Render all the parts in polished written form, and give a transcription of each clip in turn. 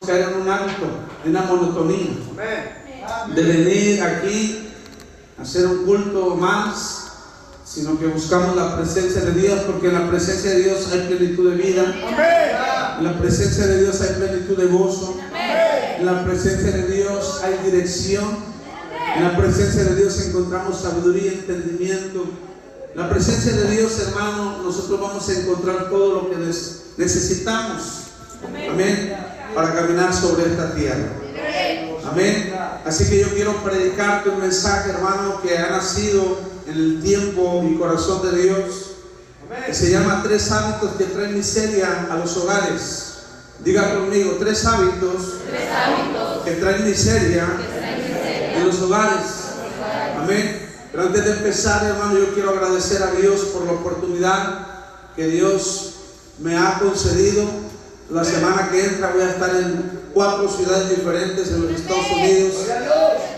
caer en un hábito, en una monotonía de venir aquí a hacer un culto más, sino que buscamos la presencia de Dios, porque en la presencia de Dios hay plenitud de vida, en la presencia de Dios hay plenitud de gozo, en la presencia de Dios hay dirección, en la presencia de Dios encontramos sabiduría y entendimiento. En la presencia de Dios, hermano, nosotros vamos a encontrar todo lo que necesitamos, amén, para caminar sobre esta tierra, amén. Así que yo quiero predicarte un mensaje, hermano, que ha nacido en el tiempo y corazón de Dios, que se llama 3 hábitos que traen miseria a los hogares. Diga conmigo, 3 hábitos que traen miseria en los hogares, amén. Pero antes de empezar, hermano, yo quiero agradecer a Dios por la oportunidad que Dios me ha concedido. La semana que entra voy a estar en 4 ciudades diferentes en los Estados Unidos,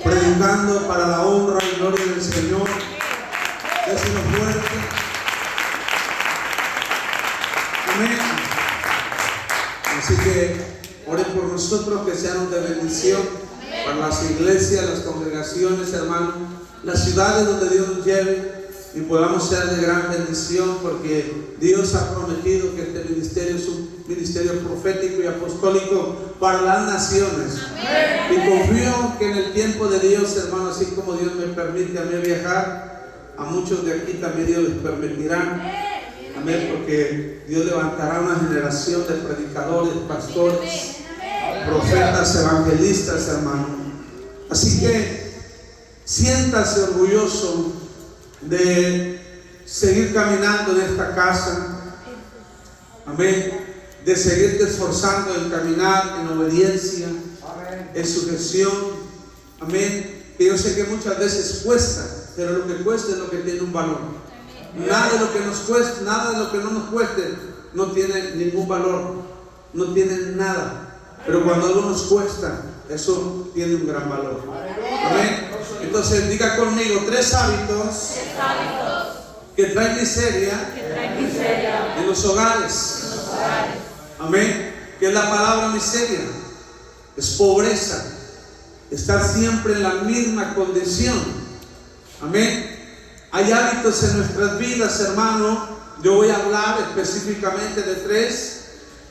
predicando para la honra y gloria del Señor. Déselo fuerte. Amén. Así que oren por nosotros, que sean de bendición para las iglesias, las congregaciones, hermano, las ciudades donde Dios nos lleve, y podamos ser de gran bendición, porque Dios ha prometido que este ministerio es un ministerio profético y apostólico para las naciones. Y confío que en el tiempo de Dios, hermano, así como Dios me permite a mí viajar, a muchos de aquí también Dios les permitirá, amén, porque Dios levantará una generación de predicadores, pastores, profetas, evangelistas, hermano. Así que siéntase orgulloso de seguir caminando en esta casa, amén, de seguirte esforzando en caminar en obediencia, en sujeción, amén. Que yo sé que muchas veces cuesta, pero lo que cuesta es lo que tiene un valor. Nada de lo que nos cueste, nada de lo que no nos cueste, no tiene ningún valor, no tiene nada. Pero cuando algo nos cuesta, eso tiene un gran valor, amén. Entonces diga conmigo, 3 hábitos que traen miseria en los hogares, amén. Que es la palabra miseria, es pobreza, estar siempre en la misma condición, amén. Hay hábitos en nuestras vidas, hermano. Yo voy a hablar específicamente de 3.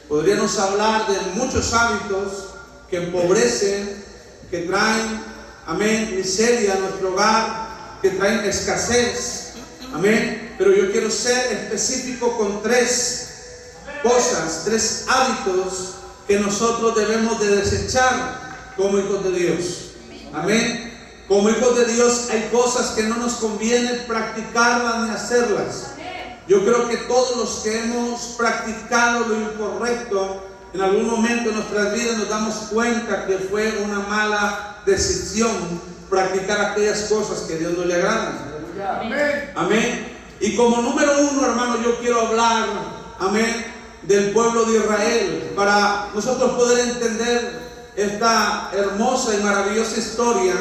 Podríamos hablar de muchos hábitos que empobrecen, que traen, amén, miseria a nuestro hogar, que traen escasez, amén. Pero yo quiero ser específico con 3 cosas, 3 hábitos que nosotros debemos de desechar como hijos de Dios, amén. Como hijos de Dios hay cosas que no nos conviene practicarlas ni hacerlas. Yo creo que todos los que hemos practicado lo incorrecto en algún momento de nuestras vidas nos damos cuenta que fue una mala decisión practicar aquellas cosas que a Dios no le agradan. Amén. Amén. Y como número 1, hermano, yo quiero hablar, amén, del pueblo de Israel, para nosotros poder entender esta hermosa y maravillosa historia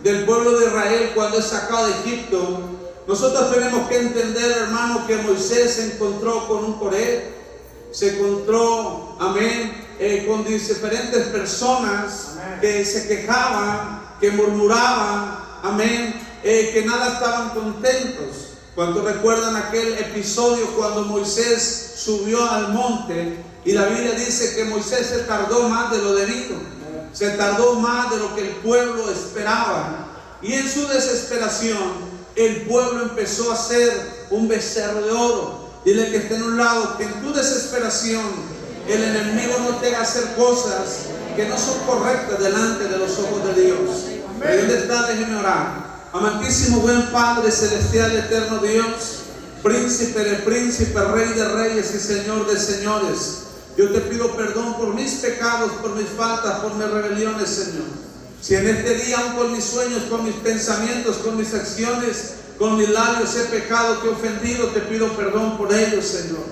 del pueblo de Israel cuando es sacado de Egipto. Nosotros tenemos que entender, hermano, que Moisés se encontró con un Coré, se encontró, amén, con diferentes personas, amén, que se quejaban, que murmuraban, amén, que nada estaban contentos. ¿Cuántos recuerdan aquel episodio cuando Moisés subió al monte y la Biblia dice que Moisés se tardó más de lo debido, se tardó más de lo que el pueblo esperaba, y en su desesperación el pueblo empezó a hacer un becerro de oro? Dile que esté en un lado, que en tu desesperación el enemigo no te haga hacer cosas que no son correctas delante de los ojos de Dios. ¿Dónde está? Déjeme orar. Amantísimo, buen Padre celestial, eterno Dios, príncipe de príncipes, rey de reyes y señor de señores, yo te pido perdón por mis pecados, por mis faltas, por mis rebeliones, Señor. Si en este día, aún con mis sueños, con mis pensamientos, con mis acciones, con mis labios he pecado, que he ofendido, te pido perdón por ellos, Señor.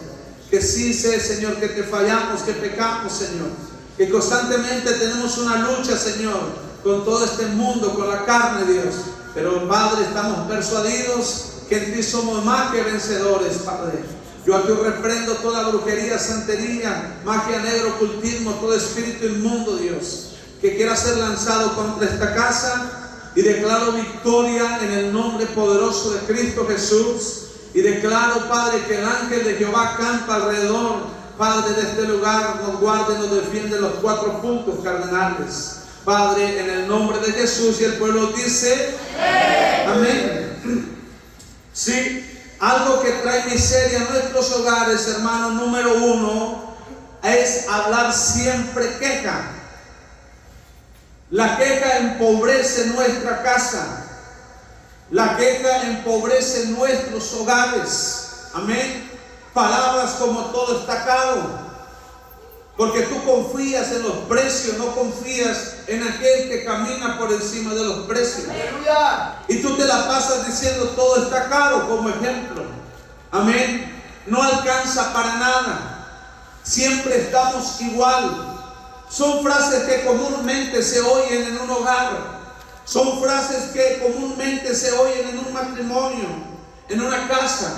Que sí sé, Señor, que te fallamos, que pecamos, Señor. Que constantemente tenemos una lucha, Señor, con todo este mundo, con la carne, Dios. Pero, Padre, estamos persuadidos que en ti somos más que vencedores, Padre. Yo aquí reprendo toda brujería, santería, magia negra, ocultismo, todo espíritu inmundo, Dios, que quiera ser lanzado contra esta casa. Y declaro victoria en el nombre poderoso de Cristo Jesús. Y declaro, Padre, que el ángel de Jehová campa alrededor, Padre, de este lugar, nos guarde y nos defiende los 4 puntos cardenales. Padre, en el nombre de Jesús. Y el pueblo dice: amén. Sí, algo que trae miseria a nuestros hogares, hermano, número 1, es hablar siempre queja. La queja empobrece nuestra casa. La queja empobrece nuestros hogares. Amén. Palabras como todo está caro. Porque tú confías en los precios, no confías en aquel que camina por encima de los precios. ¡Aleluya! Y tú te la pasas diciendo todo está caro como ejemplo. Amén. No alcanza para nada. Siempre estamos igual. Son frases que comúnmente se oyen en un hogar. Son frases que comúnmente se oyen en un matrimonio, en una casa.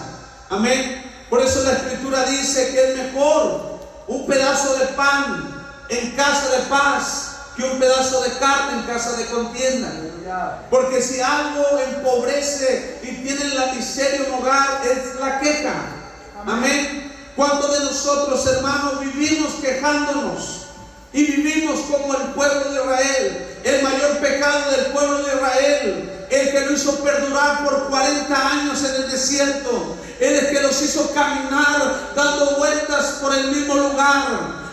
Amén. Por eso la Escritura dice que es mejor un pedazo de pan en casa de paz que un pedazo de carne en casa de contienda. Porque si algo empobrece y tiene la miseria en un hogar, es la queja. Amén. ¿Cuántos de nosotros, hermanos, vivimos quejándonos? Y vivimos como el pueblo de Israel. El mayor pecado del pueblo de Israel, el que lo hizo perdurar por 40 años en el desierto, el que los hizo caminar dando vueltas por el mismo lugar.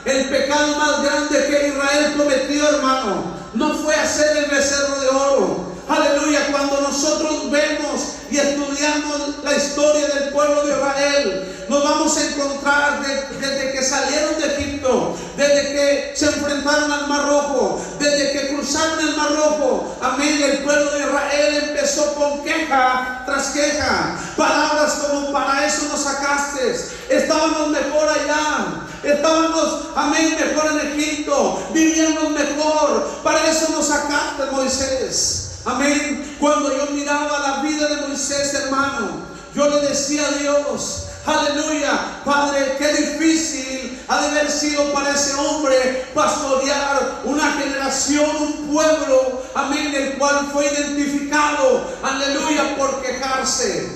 El pecado más grande que Israel cometió, hermano, no fue hacer el becerro de oro. Aleluya. Cuando nosotros vemos y estudiamos la historia del pueblo de Israel, nos vamos a encontrar desde que salieron de Egipto, desde que se enfrentaron al Mar Rojo, desde que cruzaron el Mar Rojo. Amén. El pueblo de Israel empezó con queja tras queja. Palabras como: para eso nos sacaste. Estábamos mejor allá. Estábamos, amén, mejor en Egipto. Vivíamos mejor. Para eso nos sacaste, Moisés. Amén. Cuando yo miraba la vida de Moisés, hermano, yo le decía a Dios: aleluya, Padre, qué difícil ha de haber sido para ese hombre pastorear una generación, un pueblo, amén, el cual fue identificado, aleluya, por quejarse.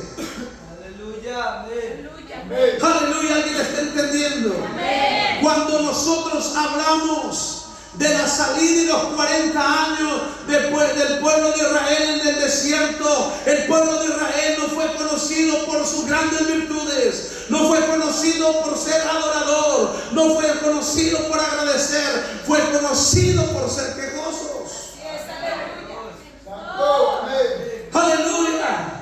Aleluya, amén. Aleluya, ¿alguien está entendiendo? Amén. Cuando nosotros hablamos de la salida y los 40 años después del pueblo de Israel en el desierto, el pueblo de Israel no fue conocido por sus grandes virtudes, no fue conocido por ser adorador, no fue conocido por agradecer, fue conocido por ser quejosos. Aleluya.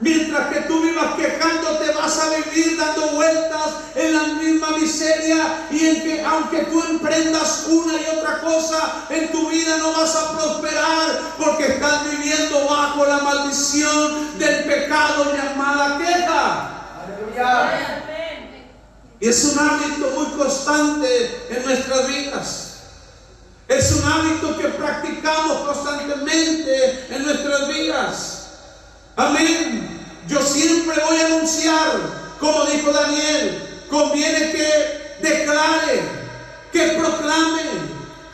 Mientras que tú vivas quejándote, vas a vivir dando vueltas en la misma miseria, y en que aunque tú emprendas una y otra cosa en tu vida, no vas a prosperar, porque estás viviendo bajo la maldición del pecado llamada queja. Aleluya. Y es un hábito muy constante en nuestras vidas. Es un hábito que practicamos constantemente en nuestras vidas. Amén. Yo siempre voy a anunciar, como dijo Daniel, conviene que declare, que proclame,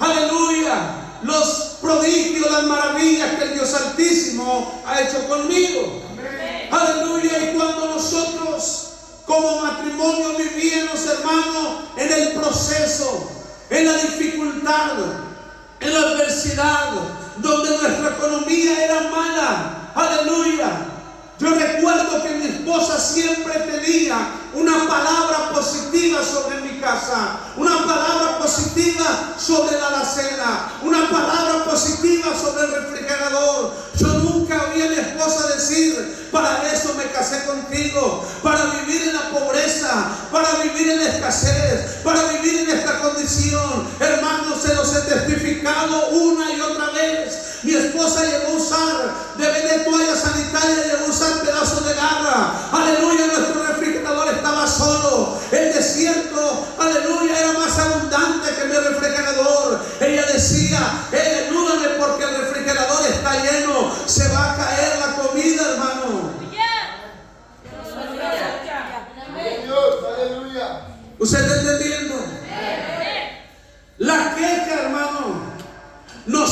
aleluya, los prodigios, las maravillas que el Dios Altísimo ha hecho conmigo. Amén. Aleluya. Y cuando nosotros como matrimonio vivíamos, hermano, en el proceso, en la dificultad, en la adversidad, donde nuestra economía era mala, aleluya, yo recuerdo que mi esposa siempre tenía una palabra positiva sobre mi casa, una palabra positiva sobre la alacena, una palabra positiva sobre el refrigerador. Yo nunca oí a mi esposa decir: para eso me casé contigo, para vivir en la pobreza, para vivir en la escasez, para vivir en esta condición. Hermanos, se los he testificado una y otra vez. Mi esposa llegó a usar, de vez de toalla sanitaria, llegó a usar pedazos de garra. Aleluya, nuestro refrigerador estaba solo. El desierto, aleluya, era más abundante que mi refrigerador. Ella decía: ayúdame porque el refrigerador está lleno, se va a caer la comida, hermano.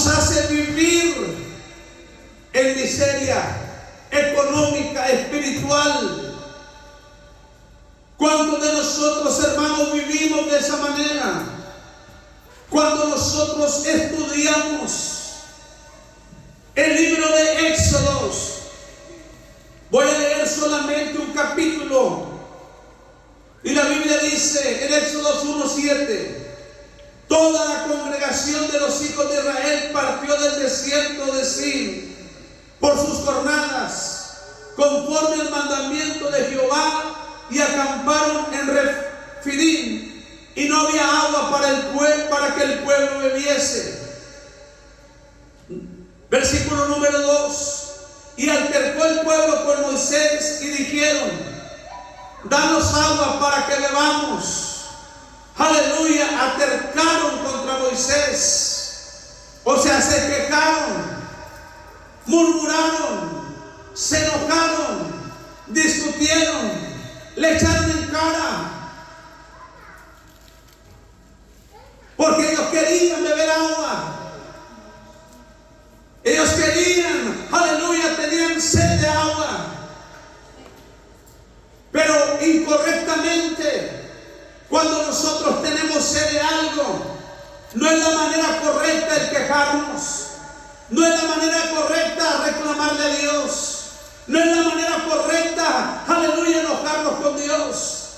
nos hace vivir en miseria económica, espiritual. ¿Cuántos de nosotros, hermanos, vivimos de esa manera? Cuando nosotros estudiamos el libro de Éxodos, voy a leer solamente un capítulo, y la Biblia dice en Éxodos 1:7: toda la congregación de los hijos de Israel partió del desierto de Sin por sus jornadas, conforme al mandamiento de Jehová, y acamparon en Refidim, y no había agua para que el pueblo bebiese. Versículo número 2: y altercó el pueblo con Moisés y dijeron: danos agua para que bebamos. Aleluya. Altercaron contra Moisés, o sea, se quejaron, murmuraron, se enojaron, discutieron, le echaron en cara, porque ellos querían beber agua. Ellos querían, aleluya, tenían sed de agua, pero incorrectamente. Cuando nosotros tenemos sed de algo, no es la manera correcta el quejarnos, no es la manera correcta reclamarle a Dios, no es la manera correcta, aleluya, enojarnos con Dios.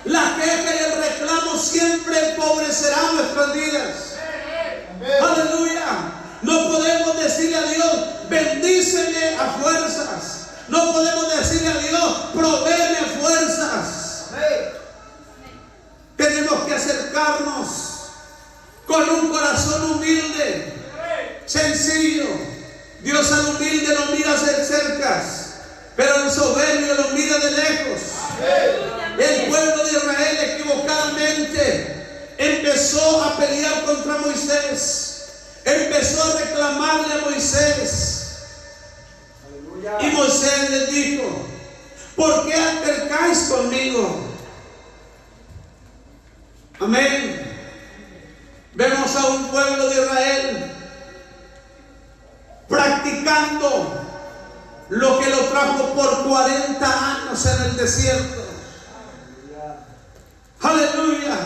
La queja y el reclamo siempre empobrecerán nuestras vidas. Aleluya. No podemos decirle a Dios: bendíceme a fuerzas. No podemos decirle a Dios: provéeme a fuerzas. Tenemos que acercarnos con un corazón humilde, sencillo. Dios al humilde lo mira de cerca, pero al soberbio lo mira de lejos. El pueblo de Israel equivocadamente empezó a pelear contra Moisés, empezó a reclamarle a Moisés. Y Moisés les dijo: ¿por qué altercáis conmigo? Amén. Vemos a un pueblo de Israel practicando lo que lo trajo por 40 años en el desierto. Aleluya.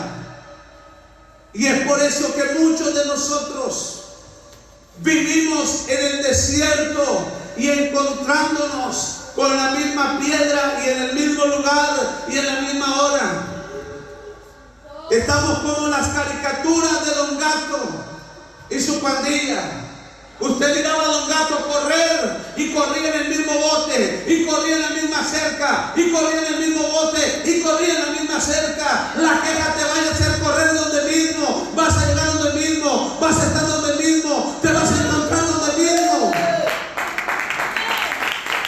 Y es por eso que muchos de nosotros vivimos en el desierto y encontrándonos con la misma piedra y en el mismo lugar y en la misma hora. Estamos como las caricaturas de Don Gato y su pandilla. Usted miraba a Don Gato correr y corría en el mismo bote, y corría en la misma cerca, y corría en el mismo bote, y corría en la misma cerca. La queja te vaya a hacer correr donde mismo, vas a llegar donde mismo, vas a estar donde mismo, te vas a encontrar donde mismo.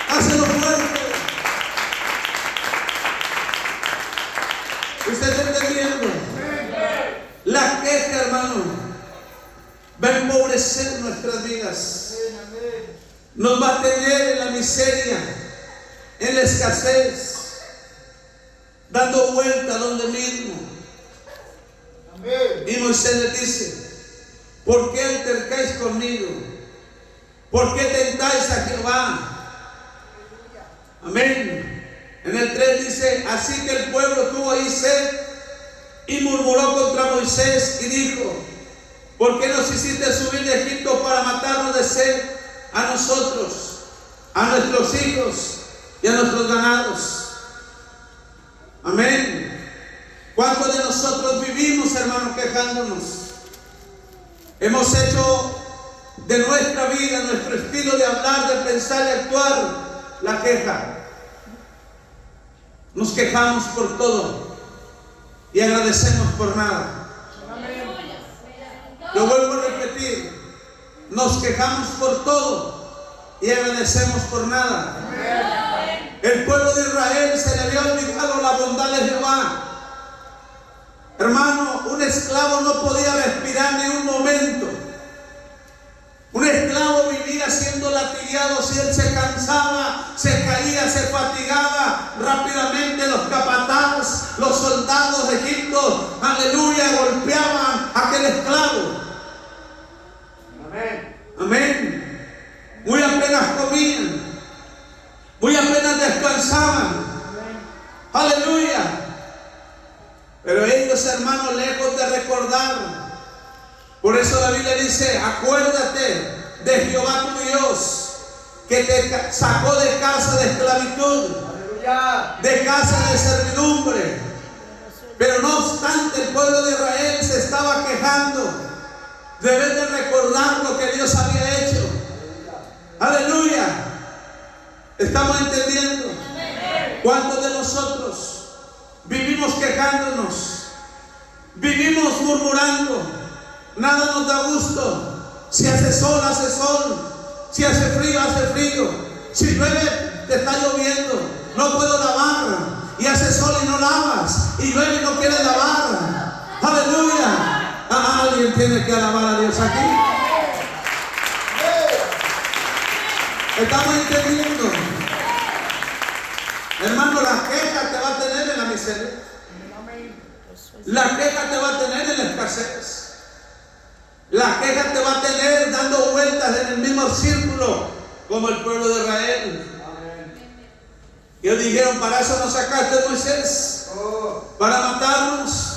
Hácelo fuerte. ¿Usted está entendiendo? La queja, hermano, va a empobrecer nuestras vidas, nos va a tener en la miseria, en la escasez, dando vuelta a donde mismo. Y Moisés le dice: ¿por qué altercáis conmigo? ¿Por qué tentáis a Jehová? Amén. En el 3 dice: así que el pueblo tuvo ahí sed y murmuró contra Moisés y dijo: ¿por qué nos hiciste subir de Egipto para matarnos de sed a nosotros, a nuestros hijos y a nuestros ganados? Amén. ¿Cuántos de nosotros vivimos, hermanos, quejándonos? Hemos hecho de nuestra vida, nuestro estilo de hablar, de pensar y actuar, la queja. Nos quejamos por todo y agradecemos por nada. Lo vuelvo a repetir: nos quejamos por todo y agradecemos por nada. El pueblo de Israel se le había olvidado la bondad de Jehová. Hermano, un esclavo no podía respirar ni un momento. Un esclavo vivía siendo latigado. Si él se cansaba, se caía, se fatigaba, rápidamente los capatanes, los soldados de Egipto, aleluya, golpeaban a aquel esclavo. Amén. Por eso la Biblia dice: acuérdate de Jehová tu Dios, que te sacó de casa de esclavitud, de casa de servidumbre. Pero no obstante, el pueblo de Israel se estaba quejando. Debes de recordar lo que Dios había hecho. Aleluya. ¿Estamos entendiendo? ¿Cuántos de nosotros vivimos quejándonos? Vivimos murmurando. Nada nos da gusto. Si hace sol, hace sol. Si hace frío, hace frío. Si llueve, te está lloviendo. No puedo lavar. Y hace sol y no lavas. Y llueve y no quieres lavar. Aleluya. Alguien tiene que alabar a Dios aquí. ¿Estamos entendiendo? Hermano, la queja te va a tener en la miseria. La queja te va a tener en la escasez. La queja te va a tener dando vueltas en el mismo círculo como el pueblo de Israel. Y ellos dijeron: para eso nos sacaste, Moisés, para matarnos.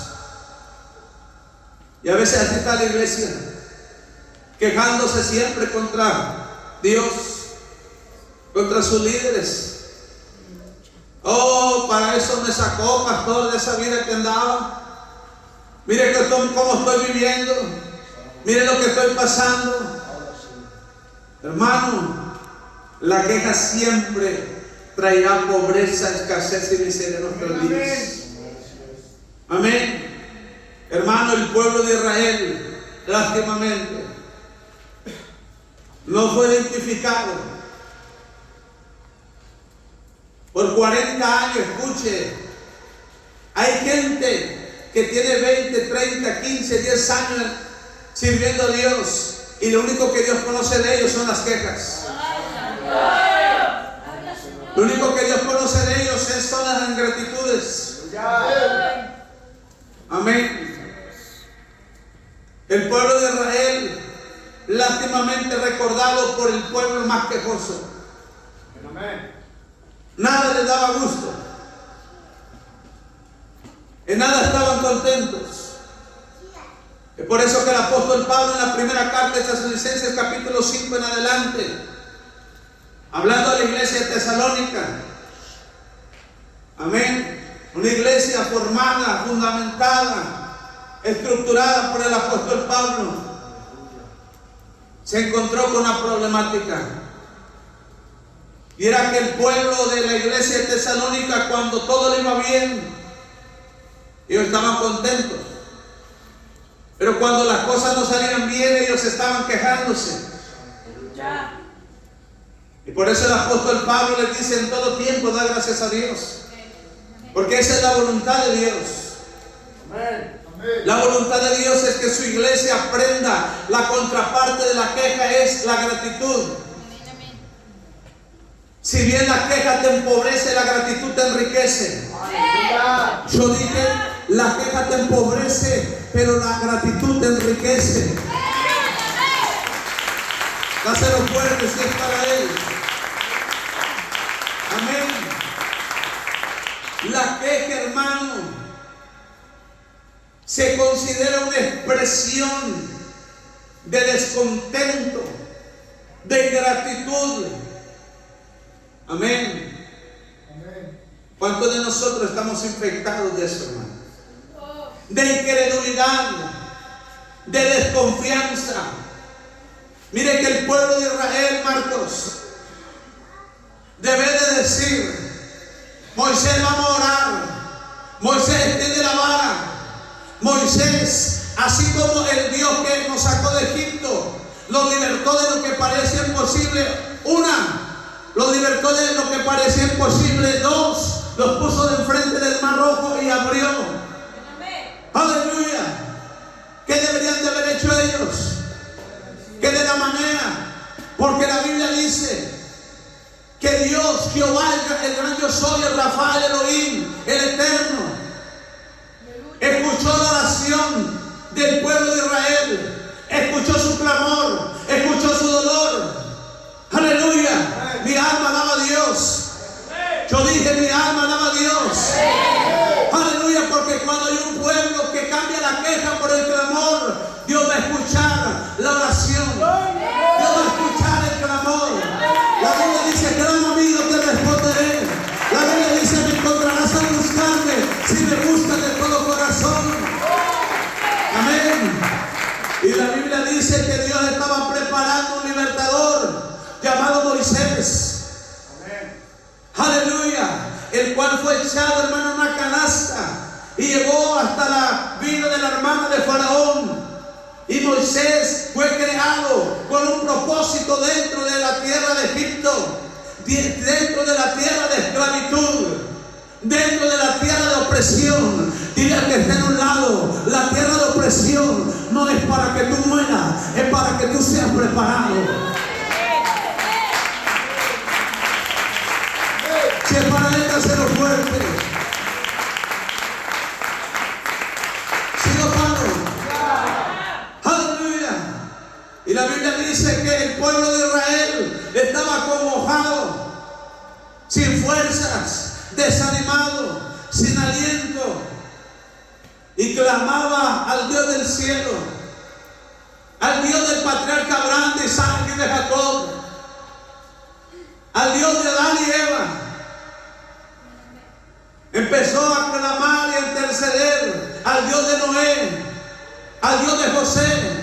Y a veces así está la iglesia, quejándose siempre contra Dios, contra sus líderes. Oh, para eso me sacó, pastor, de esa vida que andaba. Mire cómo estoy viviendo. Mire lo que estoy pasando. Hermano, la queja siempre traerá pobreza, escasez y miseria en nuestras vidas. Amén. Hermano, el pueblo de Israel, lástimamente, no fue identificado. Por 40 años, escuche, hay gente que tiene 20, 30, 15, 10 años sirviendo a Dios, y lo único que Dios conoce de ellos son las quejas. Lo único que Dios conoce de ellos son las ingratitudes. Amén. El pueblo de Israel, lástimamente recordado por el pueblo más quejoso. Nada les daba gusto. En nada estaban contentos. Es por eso que el apóstol Pablo, en la primera carta de Tesalonicenses, capítulo 5 en adelante, hablando a la iglesia de Tesalónica, amén, una iglesia formada, fundamentada, estructurada por el apóstol Pablo, se encontró con una problemática. Y era que el pueblo de la iglesia de Tesalónica, cuando todo le iba bien, ellos estaban contentos. Pero cuando las cosas no salían bien, ellos estaban quejándose. Y por eso el apóstol Pablo les dice: en todo tiempo da gracias a Dios, porque esa es la voluntad de Dios. La voluntad de Dios es que su iglesia aprenda. La contraparte de la queja es la gratitud. Si bien la queja te empobrece, la gratitud te enriquece. Yo dije: la queja te empobrece, pero la gratitud te enriquece. Dáselo fuerte si es para Él. Amén. La queja, hermano, se considera una expresión de descontento, de ingratitud. Amén. ¿Cuántos de nosotros estamos infectados de eso, hermano? De incredulidad, de desconfianza. Mire que el pueblo de Israel, Marcos, debe de decir: Moisés, vamos a orar. Moisés, extiende la vara. Moisés, así como el Dios que nos sacó de Egipto, los libertó de lo que parecía imposible. Los libertó de lo que parecía imposible. 2, los puso de enfrente del Mar Rojo y abrió. Aleluya. ¿Qué deberían de haber hecho ellos? Que de la manera, porque la Biblia dice que Dios, Jehová, el gran yo soy, el Rafa, el Elohim, el Eterno, escuchó la oración del pueblo de Israel, escuchó su clamor, escuchó su dolor. Aleluya. Mi alma alaba a Dios. Yo dije: mi alma alaba a Dios. Aleluya, porque cuando hay un pueblo que cambia la queja por el clamor, Dios va a escuchar la oración. Dios va a escuchar el clamor. La Biblia dice: clama a mí, yo te responderé. La Biblia dice: me encontrarás al buscarme, si me buscas de todo corazón. Amén. Y la Biblia dice que Dios estaba preparando un libertador llamado Moisés. Amén. Aleluya. El cual fue echado, hermano, en una canasta y llegó hasta la vida de la hermana de Faraón. Y Moisés fue creado con un propósito dentro de la tierra de Egipto, dentro de la tierra de esclavitud, dentro de la tierra de opresión. Dile al que esté en un lado: la tierra de opresión no es para que tú mueras, es para que tú seas preparado. Si es para él, hacerlo fuerte. ¿Sigo paro? Aleluya. Y la Biblia dice que el pueblo de Israel estaba acongojado, sin fuerzas, desanimado, sin aliento, y clamaba al Dios del cielo, al Dios del patriarca Abraham, de Isaac y de Jacob, al Dios de Adán y Eva. Empezó a clamar y a interceder al Dios de Noé, al Dios de José.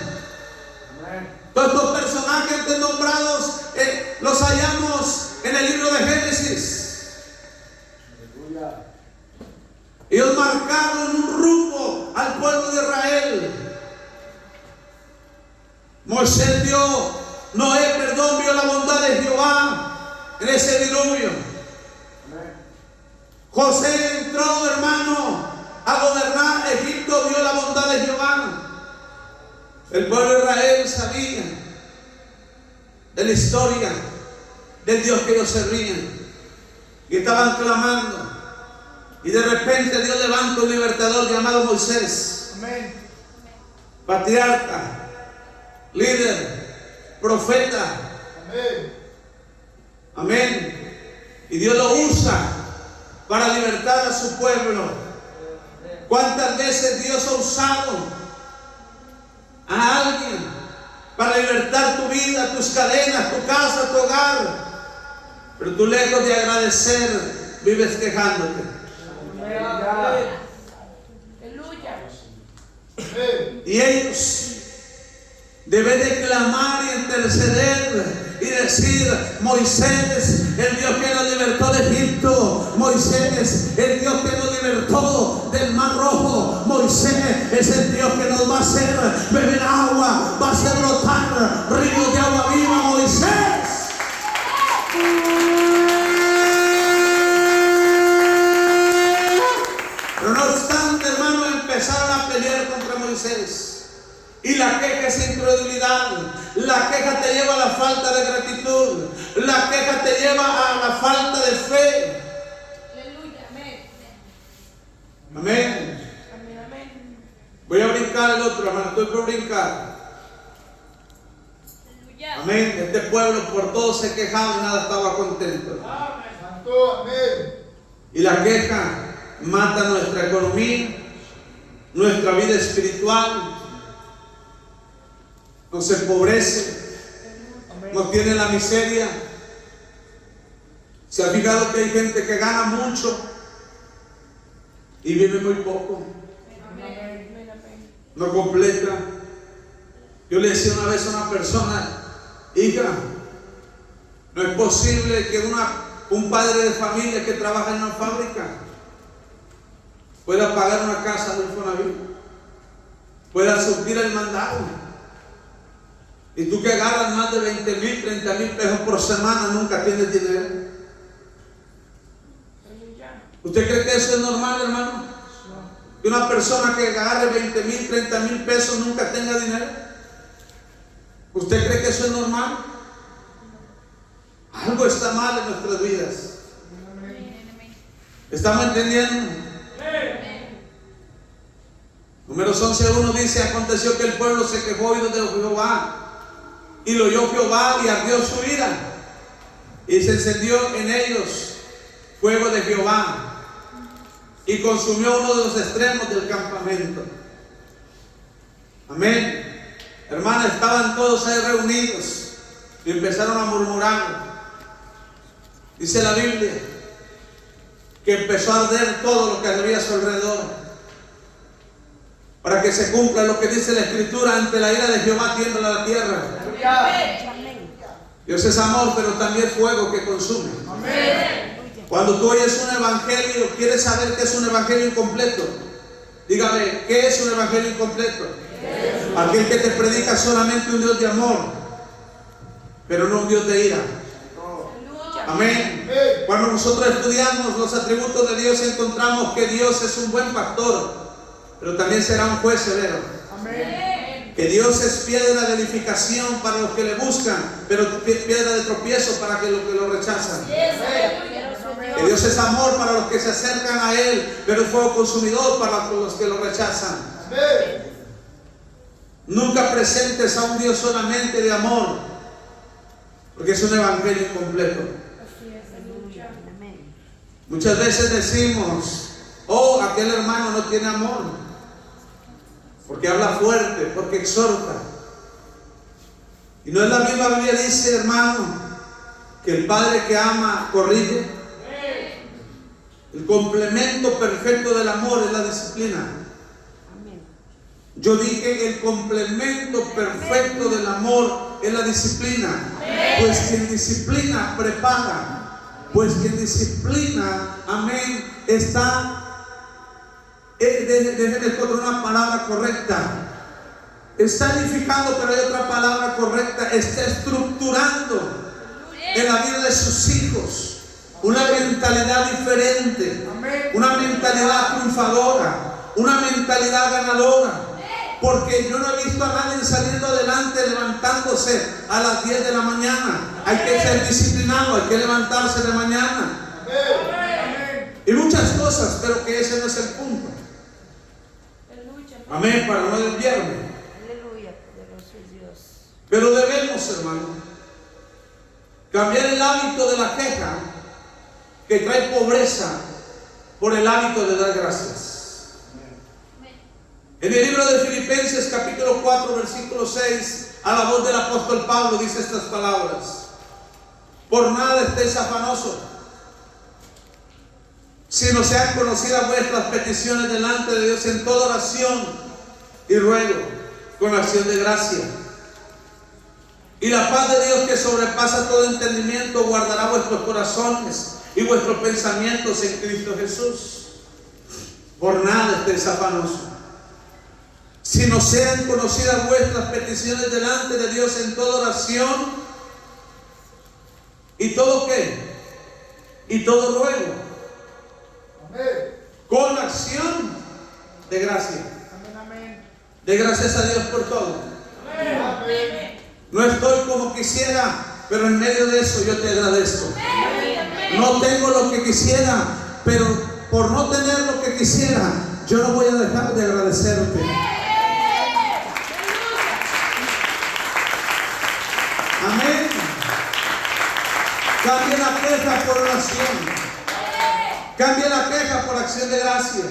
Todos estos personajes nombrados los hallamos en el libro de Génesis. Ellos marcaron un rumbo al pueblo de Israel. Moisés vio la bondad de Jehová en ese diluvio. José entró, hermano, a gobernar Egipto, vio la bondad de Jehová. El pueblo de Israel sabía de la historia del Dios que ellos servían, y estaban clamando. Y de repente Dios levanta un libertador llamado Moisés. Amén. Patriarca, líder, profeta. Amén. Amén. Y Dios lo usa para libertar a su pueblo. ¿Cuántas veces Dios ha usado a alguien para libertar tu vida, tus cadenas, tu casa, tu hogar? Pero tú, lejos de agradecer, vives quejándote. Y ellos deben de clamar y interceder y decir: Moisés, el Dios que nos libertó de Egipto; Moisés, el Dios que nos libertó del Mar Rojo; Moisés es el Dios que nos va a hacer beber agua, va a hacer brotar ríos de agua viva. Moisés. Pero no obstante, hermano, empezaron a pelear contra Moisés. Y la queja es incredulidad. La queja te lleva a la falta de gratitud. La queja te lleva a la falta de fe. Aleluya, amén. Amén. Amén. Voy a brincar el otro, hermano. Estoy por brincar. Aleluya. Amén. Este pueblo por todo se quejaba y nada estaba contento. Amén. Y la queja mata nuestra economía, nuestra vida espiritual. Nos empobrece, nos tiene en la miseria. ¿Se ha fijado que hay gente que gana mucho y vive muy poco? No completa. Yo le decía una vez a una persona: hija, no es posible que un padre de familia que trabaja en una fábrica pueda pagar una casa de Infonavit, pueda surtir el mandado. Y tú que ganas más de 20,000, 30,000 pesos por semana, nunca tienes dinero. ¿Usted cree que eso es normal, hermano? Que una persona que agarre 20,000, 30,000 pesos nunca tenga dinero. ¿Usted cree que eso es normal? Algo está mal en nuestras vidas. ¿Estamos entendiendo? Números 11:1 dice: aconteció que el pueblo se quejó de Jehová, y lo oyó Jehová y ardió su ira, y se encendió en ellos fuego de Jehová, y consumió uno de los extremos del campamento. Amén. Hermana, estaban todos ahí reunidos y empezaron a murmurar. Dice la Biblia que empezó a arder todo lo que había a su alrededor, para que se cumpla lo que dice la Escritura: ante la ira de Jehová tiembla la tierra. Dios es amor, pero también fuego que consume. Cuando tú oyes un evangelio, ¿quieres saber qué es un evangelio incompleto? Dígame, ¿qué es un evangelio incompleto? Aquel que te predica solamente un Dios de amor, pero no un Dios de ira. Amén. Cuando nosotros estudiamos los atributos de Dios, encontramos que Dios es un buen pastor, pero también será un juez severo. Que Dios es piedra de edificación para los que le buscan, pero piedra de tropiezo para los que lo rechazan. Que Dios es amor para los que se acercan a Él, pero es fuego consumidor para los que lo rechazan. Nunca presentes a un Dios solamente de amor, porque es un evangelio incompleto. Muchas veces decimos: oh, aquel hermano no tiene amor, porque habla fuerte, porque exhorta. Y no es la misma Biblia dice, hermano, que el padre que ama corrige. El complemento perfecto del amor es la disciplina. Yo dije que el complemento perfecto del amor es la disciplina. Pues quien disciplina prepara. Pues quien disciplina, amén, está, déjenme encontrar una palabra correcta. Está edificando, pero hay otra palabra correcta. Está estructurando en la vida de sus hijos una mentalidad diferente, una mentalidad triunfadora, una mentalidad ganadora. Porque yo no he visto a nadie saliendo adelante levantándose a las 10 de la mañana. Hay que ser disciplinado, hay que levantarse de mañana. Y muchas cosas, pero que ese no es el punto. Amén, para no desviarme. Pero debemos, hermano, cambiar el hábito de la queja, que trae pobreza, por el hábito de dar gracias. En el libro de Filipenses capítulo 4 versículo 6, a la voz del apóstol Pablo dice estas palabras: por nada estéis afanosos, sino sean conocidas vuestras peticiones delante de Dios en toda oración y ruego con acción de gracia. Y la paz de Dios, que sobrepasa todo entendimiento, guardará vuestros corazones y vuestros pensamientos en Cristo Jesús. Por nada estéis afanosos, sino sean conocidas vuestras peticiones delante de Dios en toda oración y todo ¿qué? Y todo ruego. Con acción de gracia. De gracias a Dios por todo. No estoy como quisiera, pero en medio de eso yo te agradezco. No tengo lo que quisiera, pero por no tener lo que quisiera, yo no voy a dejar de agradecerte. Amén. Cambie la queja por oración. Cambie la queja por acción de gracia.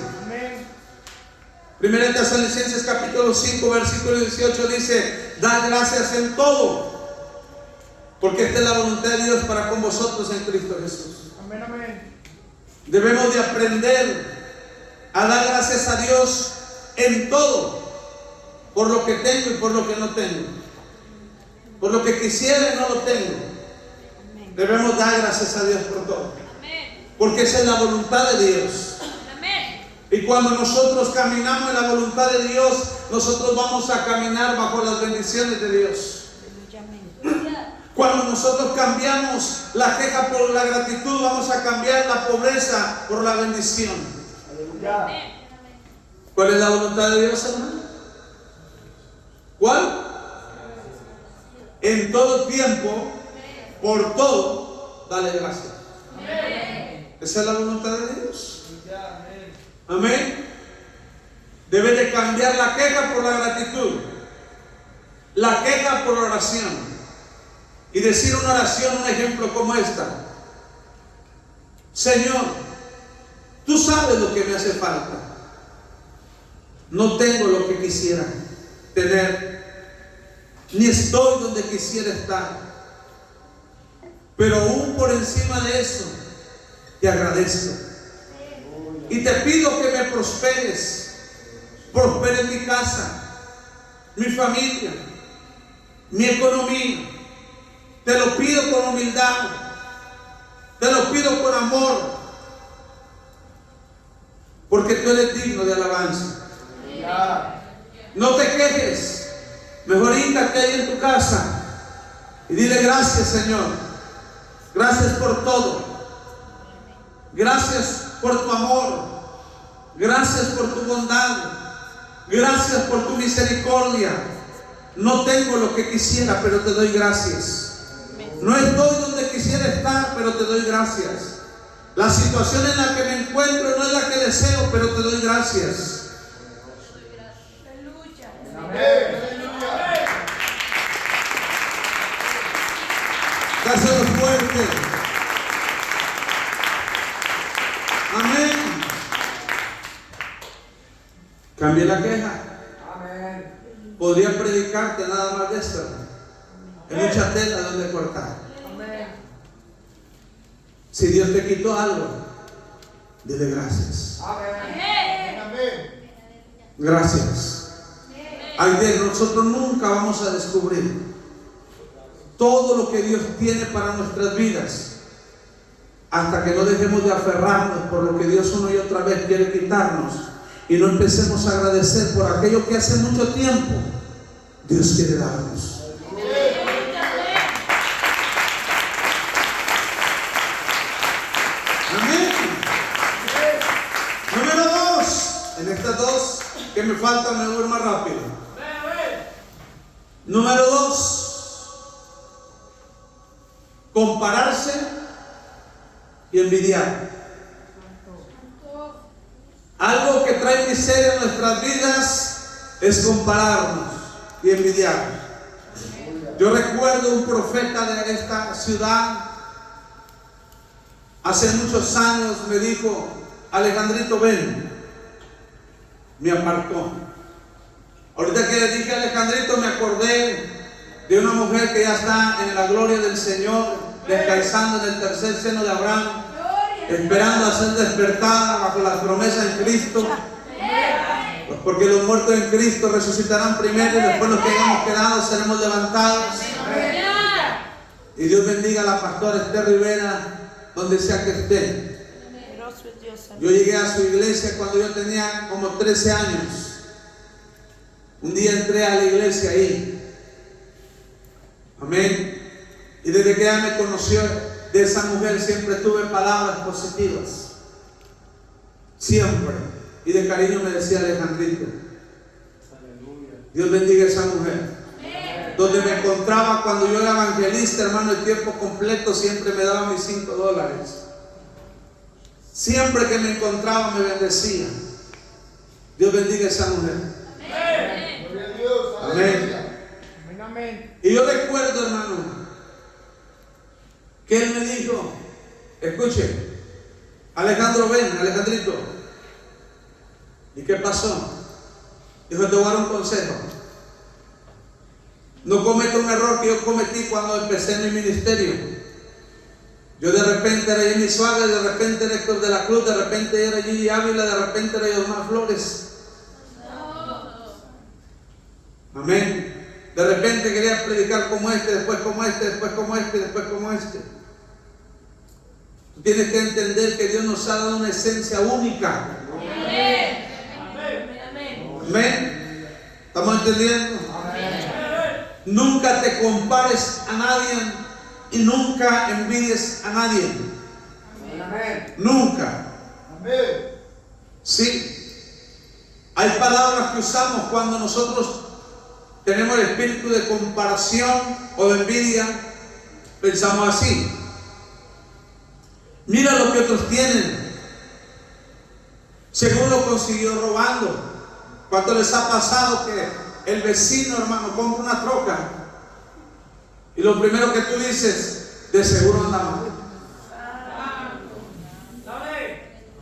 Primera de Tesalonicenses capítulo 5 versículo 18 dice: dad gracias en todo, porque esta es la voluntad de Dios para con vosotros en Cristo Jesús. Amén, amén. Debemos de aprender a dar gracias a Dios en todo, por lo que tengo y por lo que no tengo, por lo que quisiera y no lo tengo. Debemos dar gracias a Dios por todo, porque esa es la voluntad de Dios. Y cuando nosotros caminamos en la voluntad de Dios, nosotros vamos a caminar bajo las bendiciones de Dios. Cuando nosotros cambiamos la queja por la gratitud, vamos a cambiar la pobreza por la bendición. ¿Cuál es la voluntad de Dios, hermano? ¿Cuál? En todo tiempo, por todo, dale gracias. Esa es la voluntad de Dios. Amén. Debe de cambiar la queja por la gratitud, la queja por la oración, y decir una oración, un ejemplo como esta: Señor, tú sabes lo que me hace falta. No tengo lo que quisiera tener, ni estoy donde quisiera estar. Pero aún por encima de eso, te agradezco. Y te pido que me prosperes. Prospere mi casa, mi familia, mi economía. Te lo pido con humildad. Te lo pido con amor. Porque tú eres digno de alabanza. No te quejes. Mejor híncate ahí en tu casa y dile: gracias, Señor. Gracias por todo. Gracias por tu amor. Gracias por tu bondad. Gracias por tu misericordia. No tengo lo que quisiera, pero te doy gracias. No estoy donde quisiera estar, pero te doy gracias. La situación en la que me encuentro no es la que deseo, pero te doy gracias. Dáselo fuerte. Amén. Cambie la queja. Amén. Podría predicarte nada más de esto. Hay mucha tela donde cortar. Amén. Si Dios te quitó algo, dile gracias. Amén. Gracias. Ayer nosotros nunca vamos a descubrir todo lo que Dios tiene para nuestras vidas hasta que no dejemos de aferrarnos por lo que Dios una y otra vez quiere quitarnos y no empecemos a agradecer por aquello que hace mucho tiempo Dios quiere darnos. Amén. Número 2. En estas dos que me faltan me voy más rápido. Número 2. Compararse y envidiar. Algo que trae miseria en nuestras vidas es compararnos y envidiar. Yo recuerdo un profeta de esta ciudad, hace muchos años me dijo: Alejandrito, ven. Me apartó. Ahorita que le dije a Alejandrito, me acordé de una mujer que ya está en la gloria del Señor, descansando en el tercer seno de Abraham, esperando a ser despertada bajo las promesas en Cristo. Porque los muertos en Cristo resucitarán primero y después los que hayamos quedado seremos levantados. Y Dios bendiga a la pastora Esther Rivera donde sea que esté. Yo llegué a su iglesia cuando yo tenía como 13 años. Un día entré a la iglesia ahí. Amén. Y desde que ella me conoció, de esa mujer siempre tuve palabras positivas. Siempre. Y de cariño me decía Alejandrito. Dios bendiga a esa mujer. Donde me encontraba cuando yo era evangelista, hermano, de tiempo completo, siempre me daba mis $5. Siempre que me encontraba me bendecía. Dios bendiga a esa mujer. Amén. Amén. Y yo recuerdo, hermano, que él me dijo: escuche, Alejandro, ven, Alejandrito. ¿Y qué pasó? Dijo: te voy a dar un consejo. No cometa un error que yo cometí cuando empecé mi ministerio. Yo de repente era Jimmy Suárez, de repente era Héctor de la Cruz, de repente era Gigi Ávila, de repente era Yosmar Flores. Amén. De repente quería predicar como este, después como este, después como este, después como este. Tú tienes que entender que Dios nos ha dado una esencia única. Amén. Amén. ¿Estamos entendiendo? Amén. Nunca te compares a nadie y nunca envidies a nadie. Amén. Nunca. Amén. Sí. Hay palabras que usamos cuando nosotros tenemos el espíritu de comparación o de envidia. Pensamos así: mira lo que otros tienen, según lo consiguió robando. ¿Cuánto les ha pasado que el vecino, hermano, compra una troca y lo primero que tú dices, de seguro anda mal?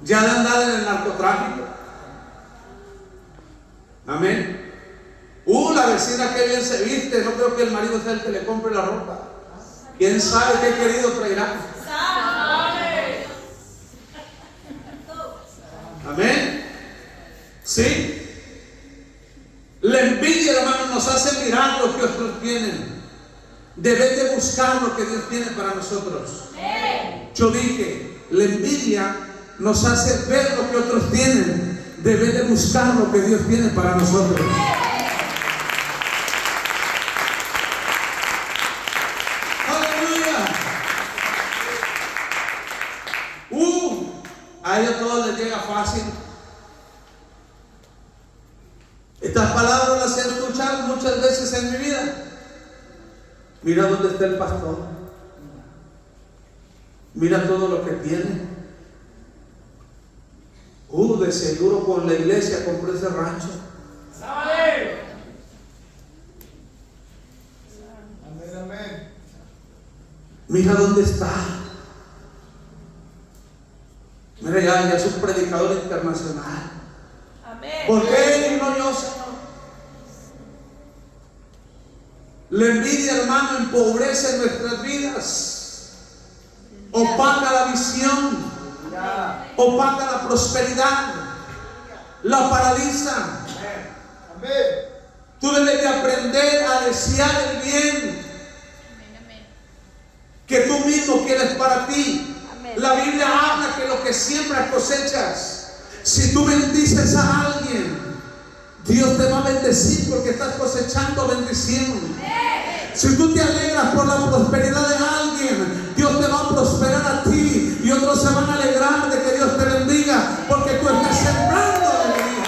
Ya de andar en el narcotráfico. Amén. La vecina vecina que bien se viste, no creo que el marido sea el que le compre la ropa. ¿Quién sabe qué querido traerá? Amén. ¿Sí? La envidia, hermano, nos hace mirar lo que otros tienen. Debes de buscar lo que Dios tiene para nosotros. Yo dije, la envidia nos hace ver lo que otros tienen. Debes de buscar lo que Dios tiene para nosotros. ¡Aleluya! A ellos todos les llega fácil. Estas palabras las he escuchado muchas veces en mi vida. Mira dónde está el pastor. Mira todo lo que tiene. De seguro con la iglesia compró ese rancho. Amén. Mira dónde está. Mira, ya es un predicador internacional. Amén. ¿Por qué él y no yo, Señor? La envidia, hermano, empobrece nuestras vidas, opaca la visión, opaca la prosperidad, la paraliza. Tú debes de aprender a desear el bien que tú mismo quieres para ti. La Biblia habla que lo que siembras cosechas. Si tú bendices a alguien, Dios te va a bendecir porque estás cosechando bendición. Si tú te alegras por la prosperidad de alguien, Dios te va a prosperar a ti y otros se van a alegrar de que Dios te bendiga porque tú estás sembrando alegría.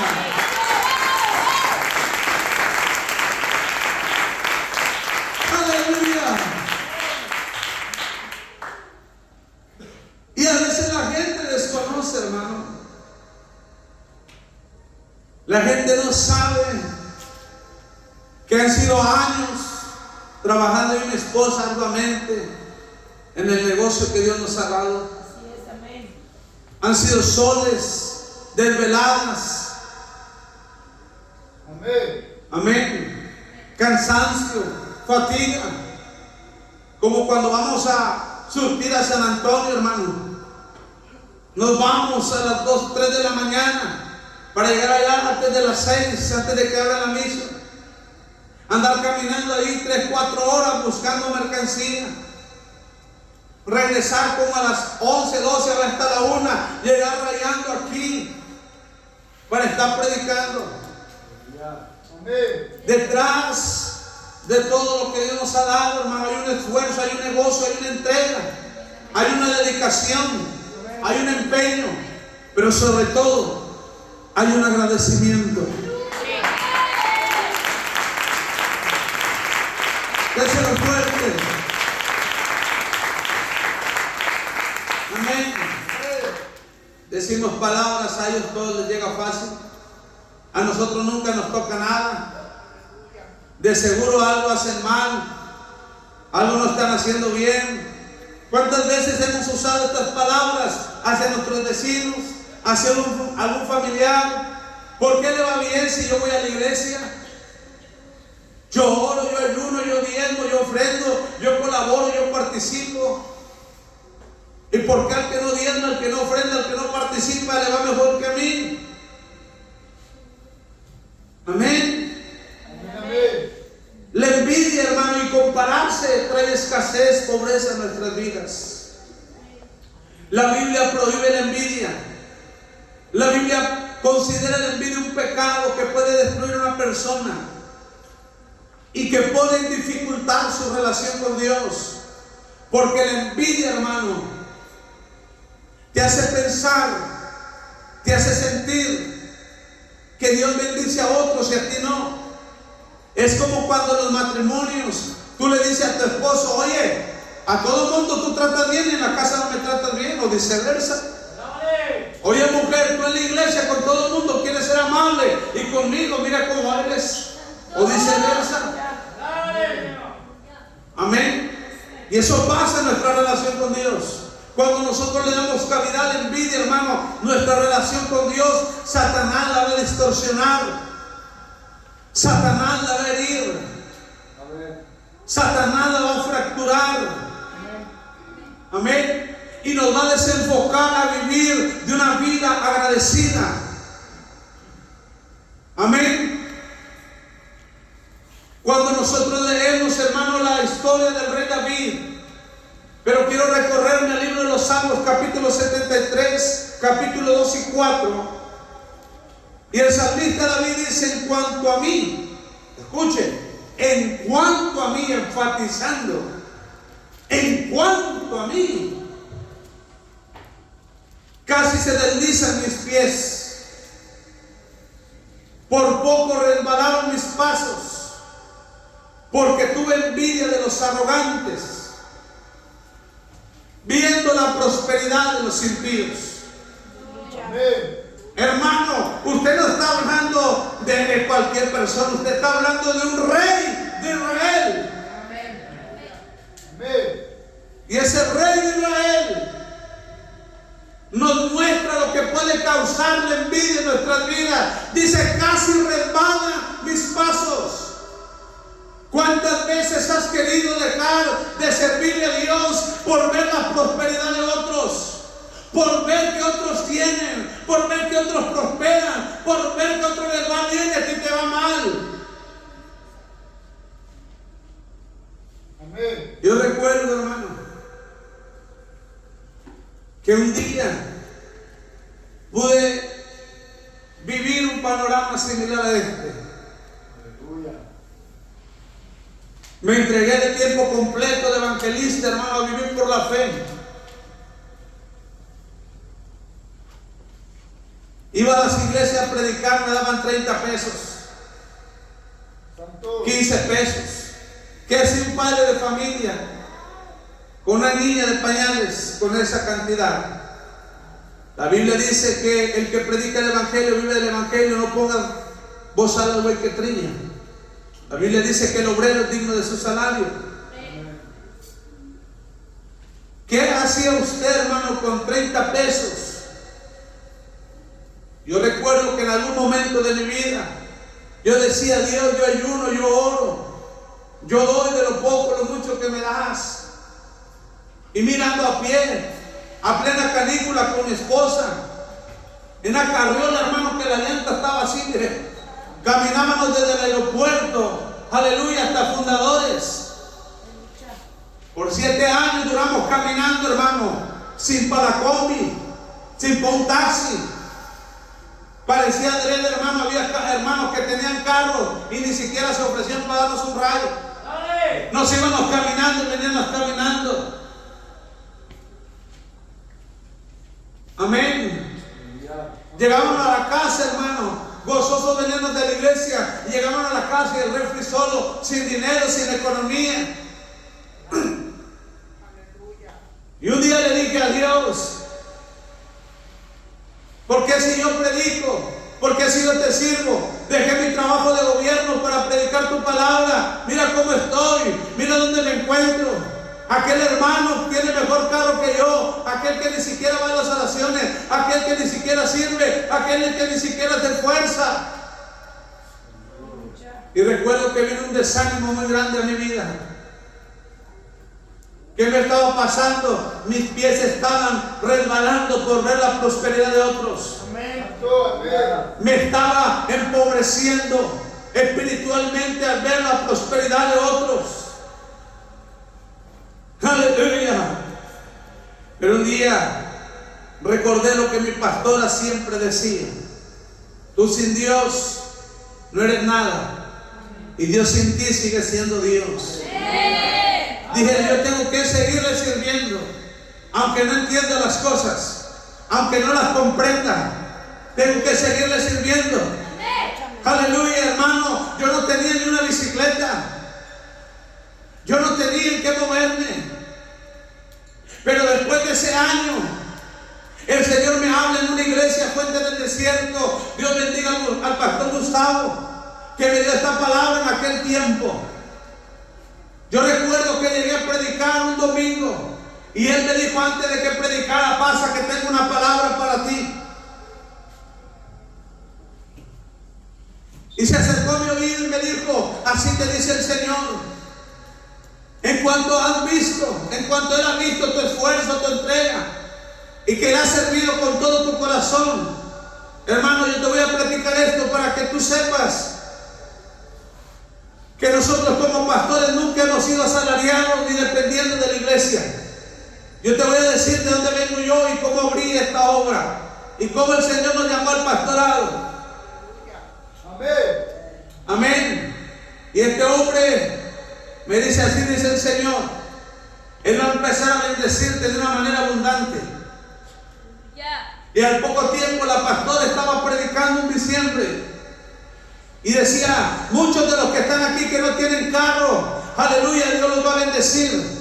Aleluya. Y a veces la gente desconoce, hermano. La gente no sabe que han sido años trabajando en mi esposa arduamente en el negocio que Dios nos ha dado. Así es, amén. Han sido soles, desveladas. Amén. Amén. Cansancio, fatiga. Como cuando vamos a surtir a San Antonio, hermano. Nos vamos a las 2, 3 de la mañana para llegar allá antes de las 6, antes de que abra la misa. Andar caminando ahí 3, 4 horas buscando mercancía. Regresar como a las 11, 12 hasta la 1. Llegar rayando aquí para estar predicando. Detrás de todo lo que Dios nos ha dado, hermano, hay un esfuerzo, hay un negocio, hay una entrega, hay una dedicación, hay un empeño, pero sobre todo hay un agradecimiento. Déselo fuerte. Amén. Decimos palabras, a ellos todos les llega fácil. A nosotros nunca nos toca nada. De seguro algo hacen mal, algo no están haciendo bien. ¿Cuántas veces hemos usado estas palabras hacia nuestros vecinos, hacia algún familiar? ¿Por qué le va bien si yo voy a la iglesia? Yo oro, yo ayuno, yo diezmo, yo ofrendo, yo colaboro, yo participo. ¿Y por qué al que no diezma, al que no ofrenda, al que no participa le va mejor que a mí? Amén. Amén. La envidia, hermano, y compararse trae escasez, pobreza en nuestras vidas. La Biblia prohíbe la envidia. La Biblia considera la envidia un pecado que puede destruir a una persona y que pone en dificultad su relación con Dios. Porque la envidia, hermano, te hace pensar, te hace sentir que Dios bendice a otros y a ti no. Es como cuando en los matrimonios tú le dices a tu esposo: oye, a todo mundo tú tratas bien y en la casa no me tratas bien, o viceversa. Oye, mujer, tú en la iglesia con todo el mundo quieres ser amable y conmigo mira cómo eres, o viceversa. Amén. Y eso pasa en nuestra relación con Dios. Cuando nosotros le damos cabida a la envidia, hermano, nuestra relación con Dios, Satanás la va a distorsionar. Satanás la va a herir. caer. Satanás la va a fracturar. Amén. Y nos va a desenfocar a vivir de una vida agradecida. Amén. Cuando nosotros leemos, hermano, la historia del rey David, pero quiero recorrerme al libro de los Salmos, capítulo 73, capítulo 2 y 4. Y el salmista David dice: en cuanto a mí, escuche, en cuanto a mí, enfatizando, en cuanto a mí, casi se deslizan mis pies, por poco resbalaron mis pasos, porque tuve envidia de los arrogantes, viendo la prosperidad de los impíos. Amén. Hermano, usted no está hablando de cualquier persona, usted está hablando de un rey de Israel. Amén. Y ese rey de Israel nos muestra lo que puede causar la envidia en nuestras vidas. Dice: casi resbalan mis pasos. ¿Cuántas veces has querido dejar de servirle a Dios por ver la prosperidad de otros? Por ver que otros tienen, por ver que otros prosperan, por ver que otros les va bien y a ti te va mal. Amén. Yo recuerdo, hermano, que un día pude vivir un panorama similar a este. Aleluya. Me entregué de tiempo completo de evangelista, hermano, a vivir por la fe. Iba a las iglesias a predicar, me daban 30 pesos, 15 pesos. ¿Qué hacía un padre de familia con una niña de pañales con esa cantidad? La Biblia dice que el que predica el evangelio vive del evangelio, no ponga bozal al buey que trilla. La Biblia dice que el obrero es digno de su salario. ¿Qué hacía usted, hermano, con 30 pesos? Yo recuerdo que en algún momento de mi vida yo decía: Dios, yo ayuno, yo oro, yo doy de lo poco, lo mucho que me das. Y mirando a pie, a plena canícula con mi esposa, en la carriola, hermano, que la llanta estaba así, mire. Caminábamos desde el aeropuerto, aleluya, hasta Fundadores. Por 7 años duramos caminando, hermano, sin paracombi, sin pa' un taxi. Parecía adrede, hermano. Había hermanos que tenían carros y ni siquiera se ofrecían para darnos un rayo. Nos íbamos caminando y veníamos caminando. Amén. Llegábamos a la casa, hermano, gozosos veníamos de la iglesia, y llegábamos a la casa y el refri solo, sin dinero, sin economía. Y un día le dije a Dios: ¿por qué si yo predico? ¿Por qué si yo te sirvo? Dejé mi trabajo de gobierno para predicar tu palabra. Mira cómo estoy, mira dónde me encuentro. Aquel hermano tiene mejor carro que yo, aquel que ni siquiera va a las oraciones, aquel que ni siquiera sirve, aquel que ni siquiera te esfuerza. Y recuerdo que vino un desánimo muy grande a mi vida. ¿Qué me estaba pasando? Mis pies estaban resbalando por ver la prosperidad de otros. Me estaba empobreciendo espiritualmente al ver la prosperidad de otros. Aleluya. Pero un día recordé lo que mi pastora siempre decía: tú sin Dios no eres nada, y Dios sin ti sigue siendo Dios. Dije: yo tengo que seguirle sirviendo, aunque no entienda las cosas, aunque no las comprenda, tengo que seguirle sirviendo. Aleluya, hermano. Yo no tenía ni una bicicleta, yo no tenía en qué moverme. Pero después de ese año, el Señor me habla en una iglesia, Fuente del Desierto. Dios bendiga al pastor Gustavo, que me dio esta palabra en aquel tiempo. Yo recuerdo que llegué a predicar un domingo, y él me dijo antes de que predicara: pasa que tengo una palabra para ti. Y se acercó a mi oído y me dijo: así te dice el Señor. En cuanto has visto, en cuanto Él ha visto tu esfuerzo, tu entrega, y que le has servido con todo tu corazón, hermano, yo te voy a platicar esto para que tú sepas que nosotros como pastores nunca hemos sido asalariados ni dependiendo de la iglesia. Yo te voy a decir de dónde vengo yo y cómo abrí esta obra y cómo el Señor nos llamó al pastorado. Amén. Amén. Y este hombre me dice: así dice el Señor, Él va a empezar a bendecirte de una manera abundante. Y al poco tiempo la pastora estaba predicando en diciembre y decía: muchos de los que están aquí que no tienen carro, aleluya, Dios los va a bendecir.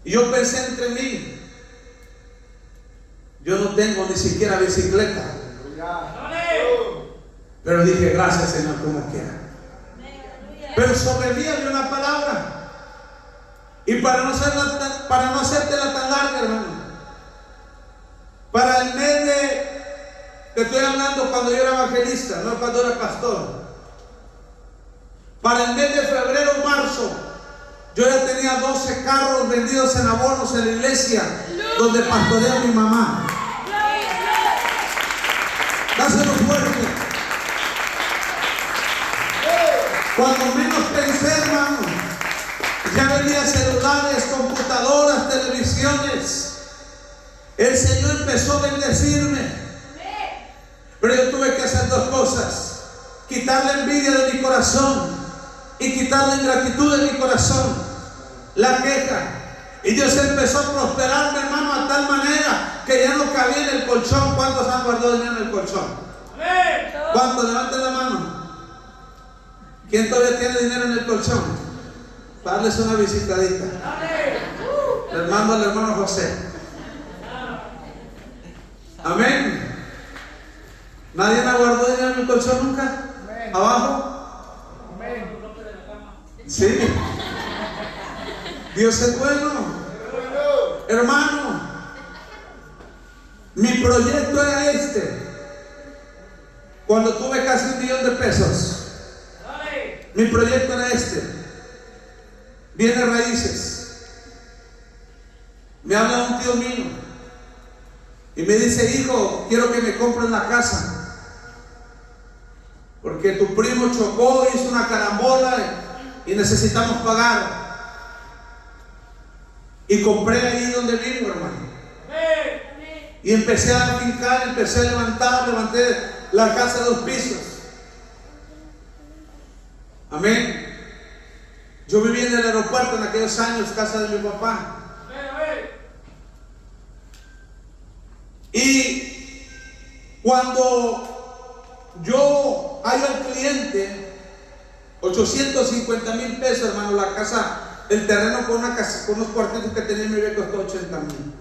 Y yo pensé entre mí: yo no tengo ni siquiera bicicleta. Pero dije: gracias, Señor, como quiera. Pero sobre mí había una palabra. Y para no hacértela tan larga, hermano, para el mes te estoy hablando cuando yo era evangelista, no cuando era pastor. Para el mes de febrero o marzo, yo ya tenía 12 carros vendidos en abonos en la iglesia donde pastorea mi mamá. Dáselo fuerte. Cuando menos pensé, hermano, ya vendía celulares, computadoras, televisiones. El Señor empezó a bendecirme. Pero yo tuve que hacer dos cosas: quitar la envidia de mi corazón y quitar la ingratitud de mi corazón, la queja. Y Dios empezó a prosperarme, hermano, a tal manera que ya no cabía en el colchón. ¿Cuántos han guardado dinero en el colchón? ¿Cuántos? Levanten la mano. ¿Quién todavía tiene dinero en el colchón? Darles una visitadita. Les mando al hermano José. Amén. ¿Nadie me guardó dinero en el colchón nunca? ¿Abajo? Sí. Dios es bueno. Hermano, mi proyecto era este. Cuando tuve casi $1 millón, mi proyecto era este: bienes raíces. Me habla un tío mío y me dice: hijo, quiero que me compres la casa, porque tu primo chocó, hizo una carambola y necesitamos pagar. Y compré ahí donde vivo, hermano. Y empecé a fincar, empecé a levanté la casa de 2 pisos. Amén. Yo vivía en el aeropuerto en aquellos años, casa de mi papá. Y cuando yo hallo al cliente, $850,000, hermano, la casa, el terreno con una casa, con unos cuartitos que tenía, me había costado $80,000.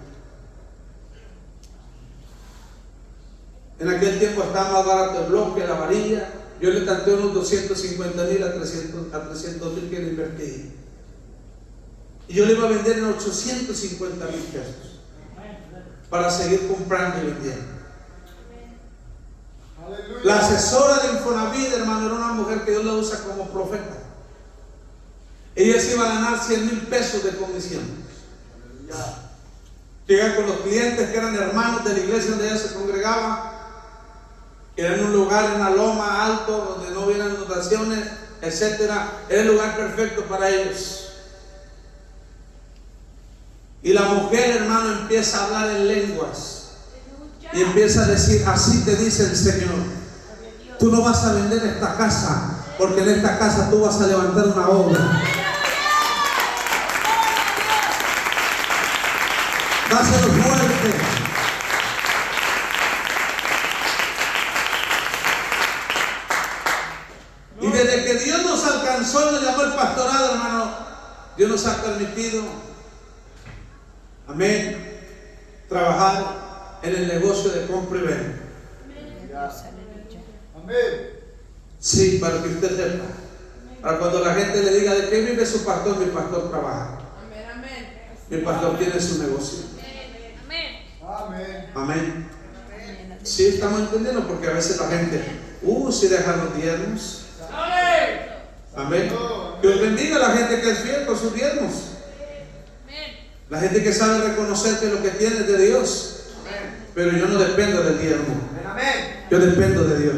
En aquel tiempo estaba más barato el bloque, la varilla. Yo le tanteé unos $250,000 a $300,000 que le invertí. Y yo le iba a vender en $850,000 para seguir comprando y vendiendo. La asesora de Infonavit, hermano, era una mujer que Dios la usa como profeta. Ella se iba a ganar $100,000 de comisión. Llega con los clientes que eran hermanos de la iglesia donde ella se congregaba. Era en un lugar, en una loma alto, donde no hubieran inundaciones, etcétera. Era el lugar perfecto para ellos. Y la mujer, hermano, empieza a hablar en lenguas y empieza a decir: así te dice el Señor, tú no vas a vender esta casa, porque en esta casa tú vas a levantar una obra. Dáselo fuerte. Y desde que Dios nos alcanzó y nos llamó el pastorado, hermano, Dios nos ha permitido, amén, trabajar en el negocio de compra y venta. Amén. Sí, para que usted sepa. Para cuando la gente le diga: ¿de qué vive su pastor? Mi pastor trabaja. Mi pastor tiene su negocio. Amén. Amén. Sí, estamos entendiendo, porque a veces la gente Si dejan los diezmos. Amén. Dios bendiga a la gente que es fiel con sus diezmos. La gente que sabe reconocer que lo que tiene es de Dios. Pero yo no dependo del diezmo. Yo dependo de Dios.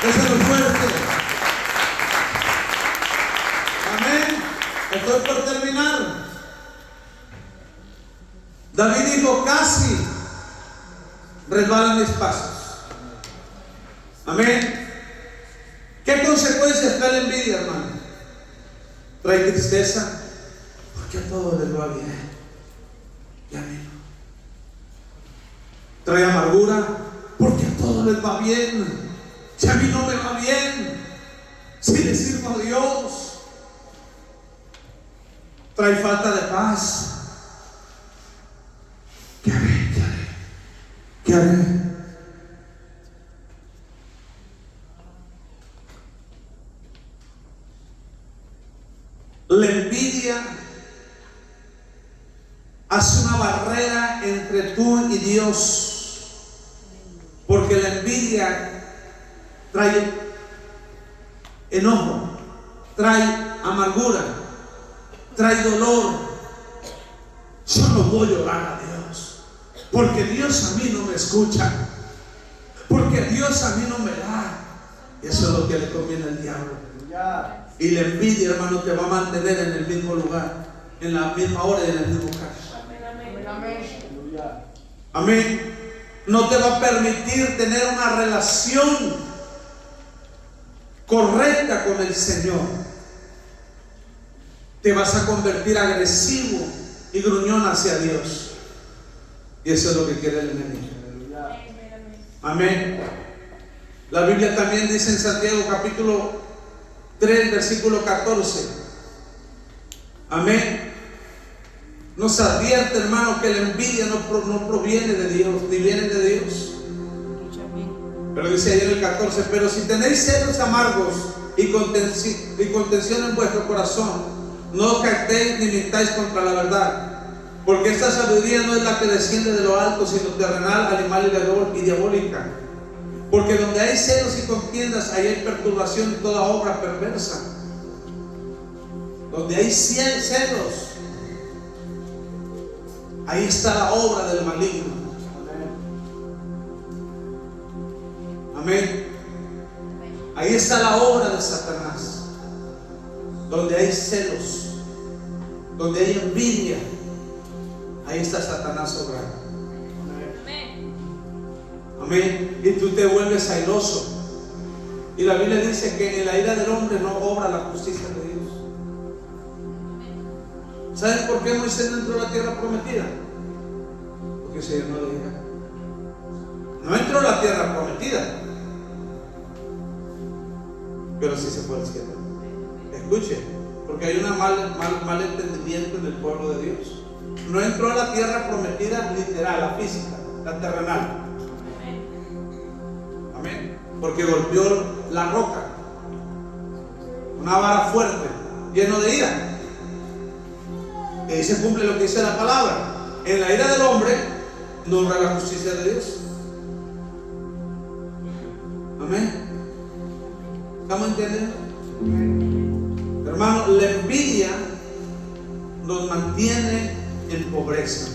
Eso es lo fuerte. Amén. Estoy por terminar. David dijo: casi resbalan mis pasos. Amén. ¿Qué consecuencias trae la envidia, hermano? Trae tristeza, porque a todos les va bien y a mí no. Trae amargura, porque a todos les va bien y a mí no me va bien. Si le sirvo a Dios. Trae falta de paz. ¿Qué haré? ¿Qué haré? ¿Qué haré? La envidia hace una barrera entre tú y Dios, porque la envidia trae enojo, trae amargura, trae dolor. Yo no voy a orar a Dios, porque Dios a mí no me escucha, porque Dios a mí no me da. Y eso es lo que le conviene al diablo. Y la envidia, hermano, te va a mantener en el mismo lugar, en la misma hora y en el mismo caso. Amén. No te va a permitir tener una relación correcta con el Señor. Te vas a convertir agresivo y gruñón hacia Dios. Y eso es lo que quiere el enemigo. Amén. La Biblia también dice en Santiago capítulo 3, versículo 14. Amén. Nos advierte, hermano, que la envidia no proviene de Dios, ni viene de Dios. Pero dice ahí en el 14: pero si tenéis celos amargos y contención en vuestro corazón, no os jactéis ni mintáis contra la verdad, porque esta sabiduría no es la que desciende de lo alto, sino terrenal, animal y diabólica. Porque donde hay celos y contiendas, ahí hay perturbación y toda obra perversa. Donde hay celos, ahí está la obra del maligno. Amén. Ahí está la obra de Satanás. Donde hay celos, donde hay envidia, ahí está Satanás obrando. Amén. Y tú te vuelves airoso. Y la Biblia dice que en la ira del hombre no obra la justicia de Dios. ¿Saben por qué Moisés no entró a la tierra prometida? Porque se llenó de ira. No entró a la tierra prometida, pero sí se fue al cielo. Escuche, porque hay un mal entendimiento en el pueblo de Dios. No entró a la tierra prometida literal, la física, la terrenal. Amén. Porque golpeó la roca, una vara fuerte, lleno de ira. Y ahí se cumple lo que dice la palabra: en la ira del hombre no obra la justicia de Dios. Amén. ¿Estamos entendiendo? Hermano, la envidia nos mantiene en pobreza.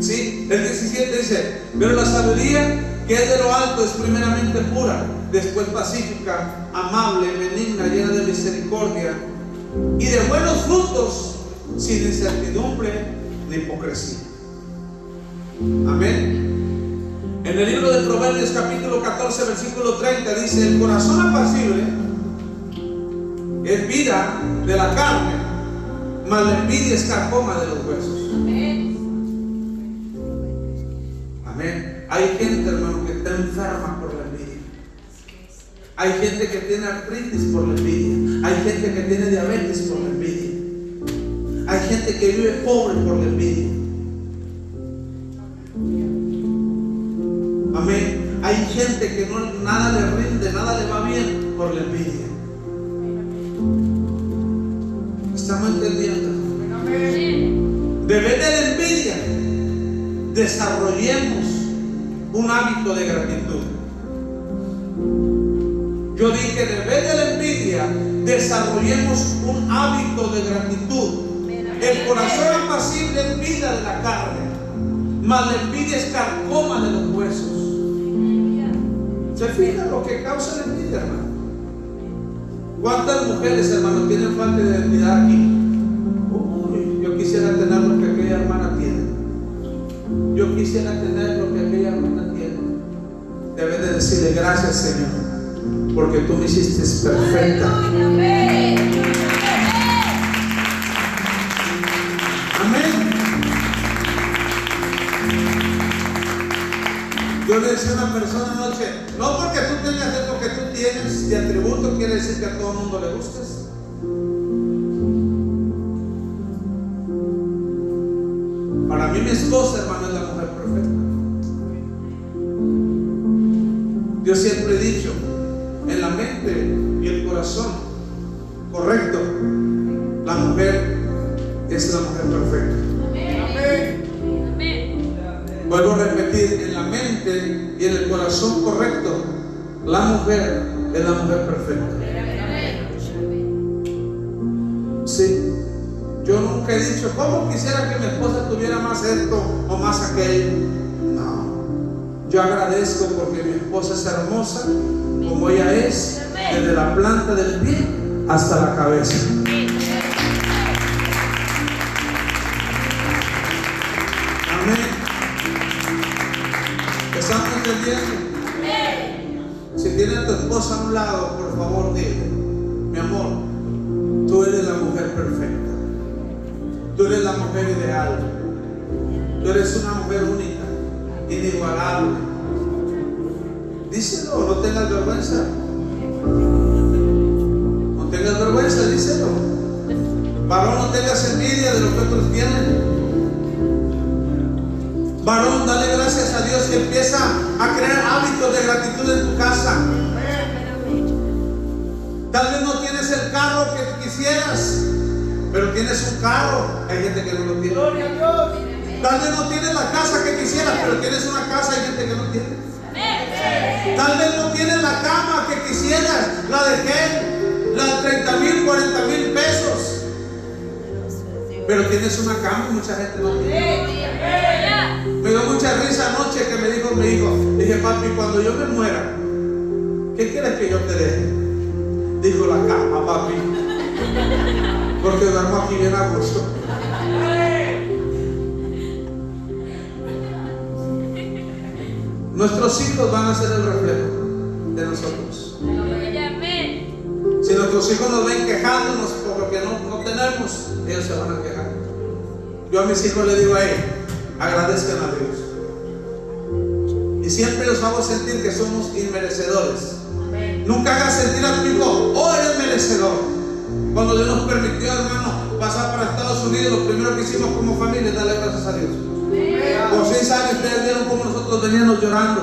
¿Sí? El 17 dice: pero la sabiduría que es de lo alto es primeramente pura, después pacífica, amable, benigna, llena de misericordia y de buenos frutos, sin incertidumbre ni hipocresía. Amén. En el libro de Proverbios capítulo 14 versículo 30 dice: el corazón apacible es vida de la carne, mas la envidia es carcoma de los huesos. Amén. Hay gente, hermano, que está enferma por la envidia. Hay gente que tiene artritis por la envidia. Hay gente que tiene diabetes por la envidia. Hay gente que vive pobre por la envidia. Amén. Hay gente que nada le rinde, nada le va bien por la envidia. ¿Estamos entendiendo? De vez de la envidia desarrollemos un hábito de gratitud. Yo dije, en vez de la envidia, desarrollemos un hábito de gratitud. El corazón apacible es vida de la carne, mas la envidia es carcoma de los huesos. ¿Se fijan lo que causa la envidia, hermano? ¿Cuántas mujeres, hermano, tienen falta de identidad aquí? Uy, yo quisiera tener lo que aquella hermana tiene. Yo quisiera tener lo que aquella hermana tiene. Debes de decirle gracias, Señor, porque tú me hiciste perfecta. Amén. Yo le decía a una persona anoche, no porque tú tengas lo que tú tienes de atributo quiere decir que a todo el mundo le gustes. Para mí mi esposa, hermano, es la mujer perfecta. Yo siempre he dicho, en la mente y el corazón correcto, la mujer es la mujer perfecta. Amén. Vuelvo a repetir, en la mente y en el corazón correcto, la mujer es la mujer perfecta. Sí. Yo nunca he dicho, ¿cómo quisiera que mi esposa tuviera más esto o más aquello? No. Yo agradezco porque mi esposa es hermosa como ella es, desde la planta del pie hasta la cabeza. Amén. ¿Estamos entendiendo? Si tienes a tu esposa a un lado, por favor dile, mi amor, tú eres la mujer perfecta. Tú eres la mujer ideal. Tú eres una mujer única, inigualable. Díselo, no tengas vergüenza. No tengas vergüenza, díselo. Varón, no tengas envidia de lo que otros tienen. Varón, dale gracias a Dios que empieza a crear hábitos de gratitud en tu casa. Tal vez no tienes el carro que quisieras, pero tienes un carro. Hay gente que no lo tiene. Tal vez no tienes la casa que quisieras, pero tienes una casa. Hay gente que no tiene. Tal vez no tienes la cama que quisieras, la de gel, la de 30,000, 40,000 pesos, pero tienes una cama y mucha gente no tiene. Me dio mucha risa anoche que me dijo mi hijo, dije, papi, cuando yo me muera, ¿qué quieres que yo te deje? Dijo, la cama, papi, porque duermo aquí bien a gusto. Nuestros hijos van a ser el reflejo de nosotros. Si nuestros hijos nos ven quejándonos por lo que no tenemos, ellos se van a quejar. Yo a mis hijos les digo a ellos, agradezcan a Dios. Y siempre los hago sentir que somos inmerecedores. Nunca hagas sentir a tu hijo, oh, eres merecedor. Cuando Dios nos permitió, hermano, pasar para Estados Unidos, lo primero que hicimos como familia es darle gracias a Dios. Por 6 años ustedes vieron cómo nosotros veníamos llorando.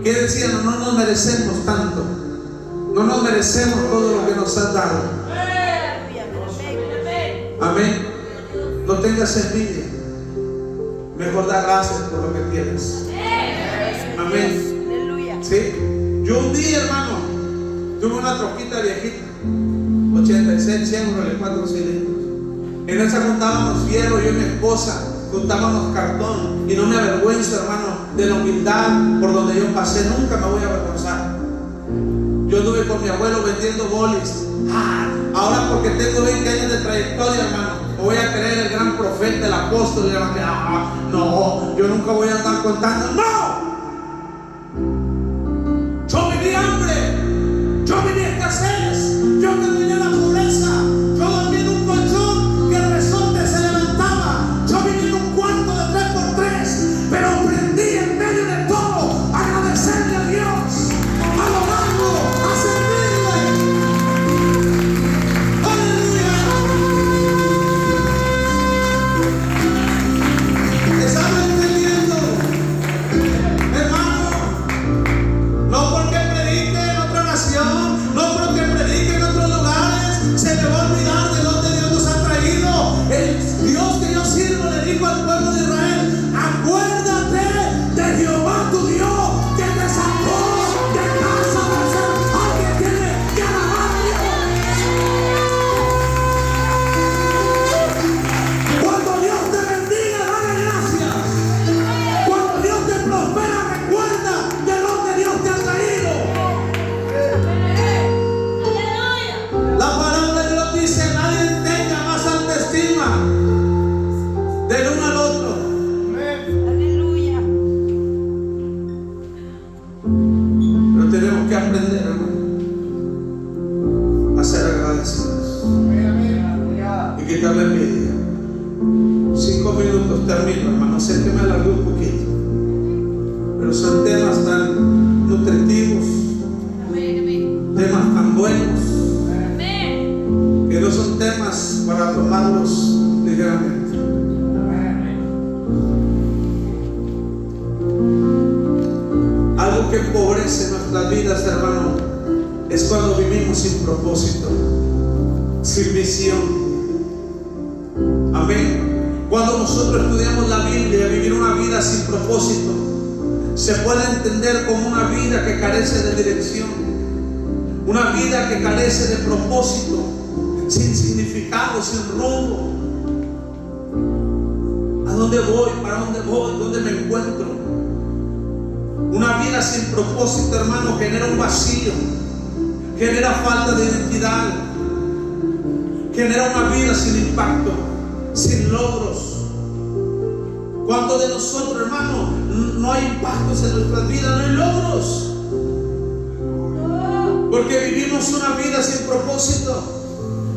Que decían, no nos merecemos tanto. No nos merecemos todo lo que nos has dado. Amén. No tengas envidia. Mejor da gracias por lo que tienes. Amén. ¿Sí? Yo un día, hermano, tuve una troquita viejita, 86, 100, 4 cilindros. En esa juntábamos fierro, yo y mi esposa juntábamos cartón. Y no me avergüenzo, hermano, de la humildad por donde yo pasé. Nunca me voy a avergonzar. Yo anduve con mi abuelo vendiendo bolis. Ahora porque tengo 20 años de trayectoria, hermano, me voy a creer el gran profeta, el apóstol, el evangelio. No, yo nunca voy a andar contando. ¡No! Yo viví hambre, yo viví escasez, yo terminé la pobreza, yo dormí en un colchón que el resorte se levantaba, yo viví en un cuarto de 3x3, pero aprendí en medio de todo a agradecerle a Dios, a adorarlo, a servirle. ¡Aleluya! ¿Están entendiendo? quitar la envidia. 5 minutos, termino, hermano. Sé que me alargué un poquito, pero son temas tan nutritivos, temas tan buenos, que no son temas para tomarlos ligeramente. Algo que empobrece nuestras vidas, hermano, es cuando vivimos sin propósito, sin visión. Amén. Cuando nosotros estudiamos la Biblia, vivir una vida sin propósito se puede entender como una vida que carece de dirección, una vida que carece de propósito, sin significado, sin rumbo. ¿A dónde voy? ¿Para dónde voy? ¿Dónde me encuentro? Una vida sin propósito, hermano, genera un vacío, genera falta de identidad, genera una vida sin impacto, sin logros. ¿Cuántos de nosotros, hermano, no hay impactos en nuestras vidas, no hay logros? Porque vivimos una vida sin propósito.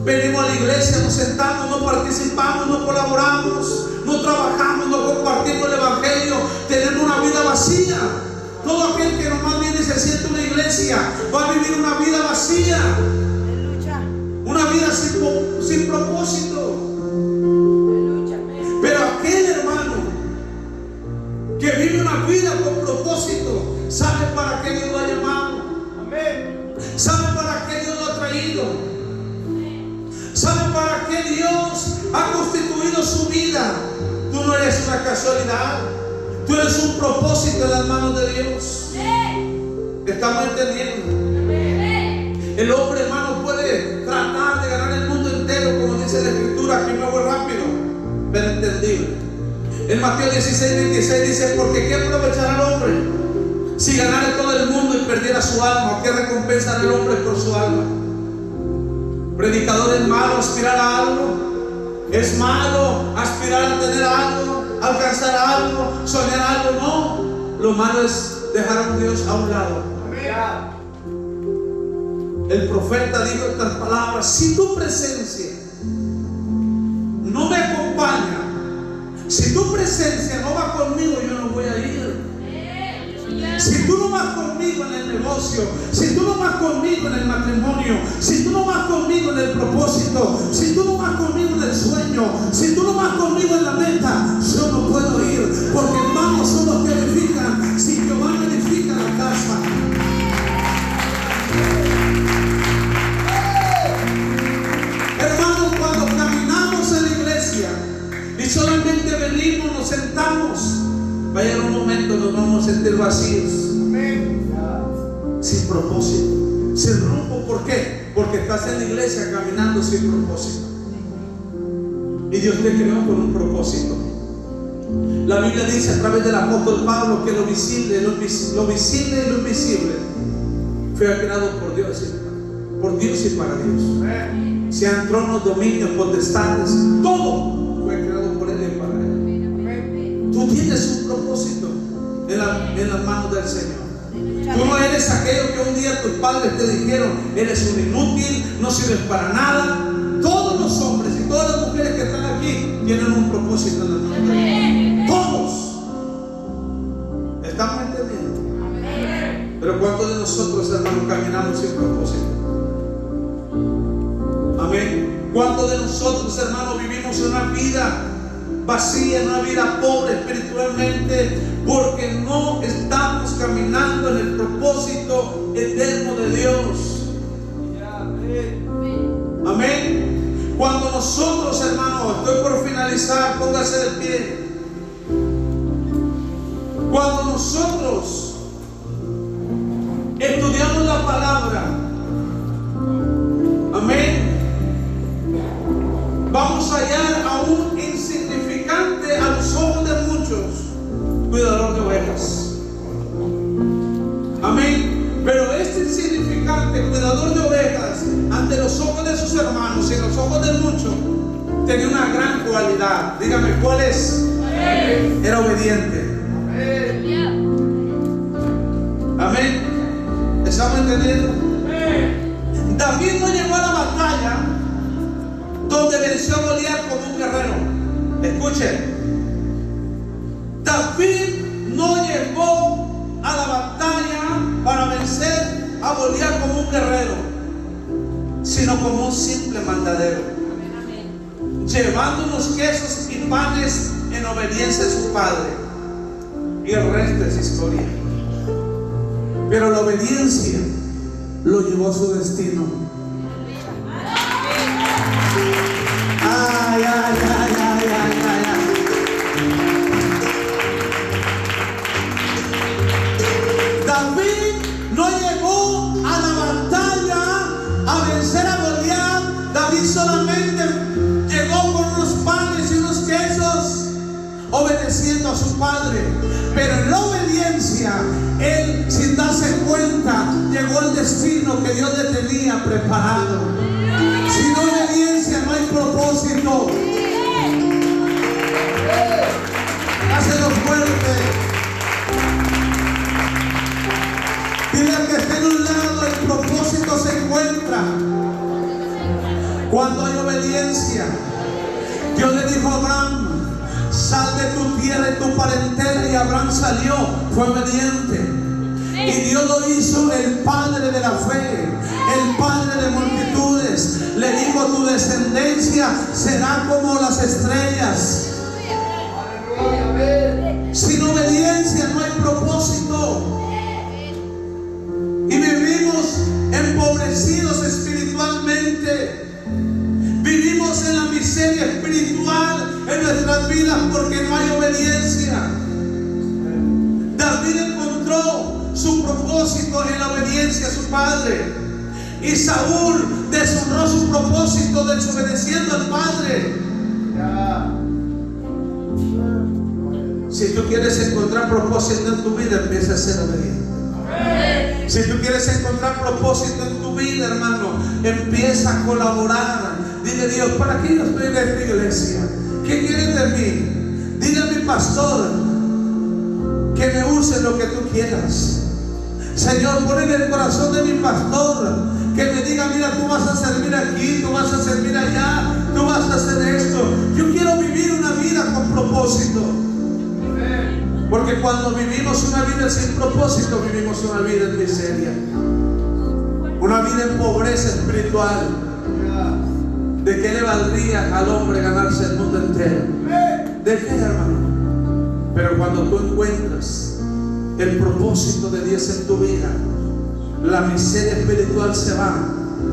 Venimos a la iglesia, nos sentamos, no participamos, no colaboramos, no trabajamos, no compartimos el evangelio. Tenemos una vida vacía. Todo aquel que nomás viene y se siente en una iglesia va a vivir una vida vacía, una vida sin propósito. Pero aquel hermano que vive una vida con propósito sabe para qué Dios lo ha llamado, sabe para qué Dios lo ha traído, sabe para qué Dios ha constituido su vida. Tú no eres una casualidad, tú eres un propósito en las manos de Dios. ¿Estamos entendiendo? El hombre, hermano, puede tratar de ganar el mundo entero, como dice la Escritura. Aquí me voy rápido, pero entendible. En Mateo 16:26 dice: porque ¿qué aprovechará el hombre si ganara todo el mundo y perdiera su alma? ¿O qué recompensará el hombre por su alma? Predicador, ¿es malo aspirar a algo? ¿Es malo aspirar a tener algo, alcanzar algo, soñar algo? No. Lo malo es dejar a un Dios a un lado. El profeta dijo estas palabras: si tu presencia no me acompaña, si tu presencia no va conmigo, yo no voy a ir. Si tú no vas conmigo en el negocio, si tú no vas conmigo en el matrimonio, si tú no vas conmigo en el propósito, si tú no vas conmigo en el sueño, si tú no vas conmigo en la meta, yo no puedo ir. Porque hermanos son los que edifican. Si Jehová no edifica la casa, hermanos, cuando caminamos en la iglesia y solamente venimos, nos sentamos, va a llegar un momento nos vamos a sentir vacíos, sin propósito, sin rumbo. ¿Por qué? Porque estás en la iglesia caminando sin propósito. Y Dios te creó con un propósito. La Biblia dice a través del apóstol Pablo que lo visible y lo invisible fue creado por Dios y para Dios. Sean tronos, dominios, potestades, todo fue creado por Él y para Él. Tú tienes un propósito en las manos del Señor. Tú no eres aquello que un día tus padres te dijeron: eres un inútil, no sirves para nada. Todos los hombres y todas las mujeres que están aquí tienen un propósito en las manos de Dios. Todos. ¿Estamos entendiendo? Pero ¿cuántos de nosotros, hermanos, caminamos sin propósito? Amén. ¿Cuántos de nosotros, hermanos, vivimos una vida vacía, una vida pobre espiritualmente, porque no estamos caminando en el propósito eterno de Dios? Amén. Cuando nosotros, hermanos, estoy por finalizar, póngase de pie. Cuando nosotros estudiamos la palabra, amén, vamos a hallar a un insignificante a los ojos de muchos cuidador de ovejas. Amén. Pero este insignificante cuidador de ovejas, ante los ojos de sus hermanos y en los ojos de muchos, tenía una gran cualidad. Dígame, ¿cuál es? Era obediente. Amén. ¿Estamos entendiendo? David no llegó a la batalla donde venció a Goliat como un guerrero. Escuchen, David no llegó a la batalla para vencer a Goliat como un guerrero, sino como un simple mandadero, llevando unos quesos y panes en obediencia a su padre. Y el resto es historia. Pero la obediencia lo llevó a su destino. Ay, ay, ay, ay, ay, ay, ay. David no llegó a la batalla a vencer a Goliat. David solamente llegó con unos panes y unos quesos, obedeciendo a su padre. Pero en la obediencia, él, sin darse cuenta, llegó al destino que Dios le tenía preparado. Sin obediencia no hay propósito. Hácelo fuerte. Dile al que esté en un lado, el propósito se encuentra cuando hay obediencia. Dios le dijo a Abraham: sal de tu tierra y tu parentela, y Abraham salió, fue obediente. Y Dios lo hizo el padre de la fe, el padre de multitudes. Le dijo: tu descendencia será como las estrellas. Sin obediencia no hay propósito. Y vivimos empobrecidos espiritualmente. Vivimos en la miseria espiritual en nuestras vidas porque no hay obediencia. David encontró su propósito en la obediencia a su padre, y Saúl deshonró su propósito desobedeciendo al padre. Si tú quieres encontrar propósito en tu vida, empieza a ser obediente. Si tú quieres encontrar propósito en tu vida, hermano, empieza a colaborar. Dile: Dios, ¿para qué yo estoy en esta iglesia? ¿Qué quieres de mí? Dile a mi pastor que me use lo que tú quieras. Señor, pon en el corazón de mi pastor que me diga: mira, tú vas a servir aquí, tú vas a servir allá, tú vas a hacer esto. Yo quiero vivir una vida con propósito. Porque cuando vivimos una vida sin propósito, vivimos una vida en miseria, una vida en pobreza espiritual. ¿De qué le valdría al hombre ganarse el mundo entero? ¿De qué, hermano? Pero cuando tú encuentras el propósito de Dios en tu vida, la miseria espiritual se va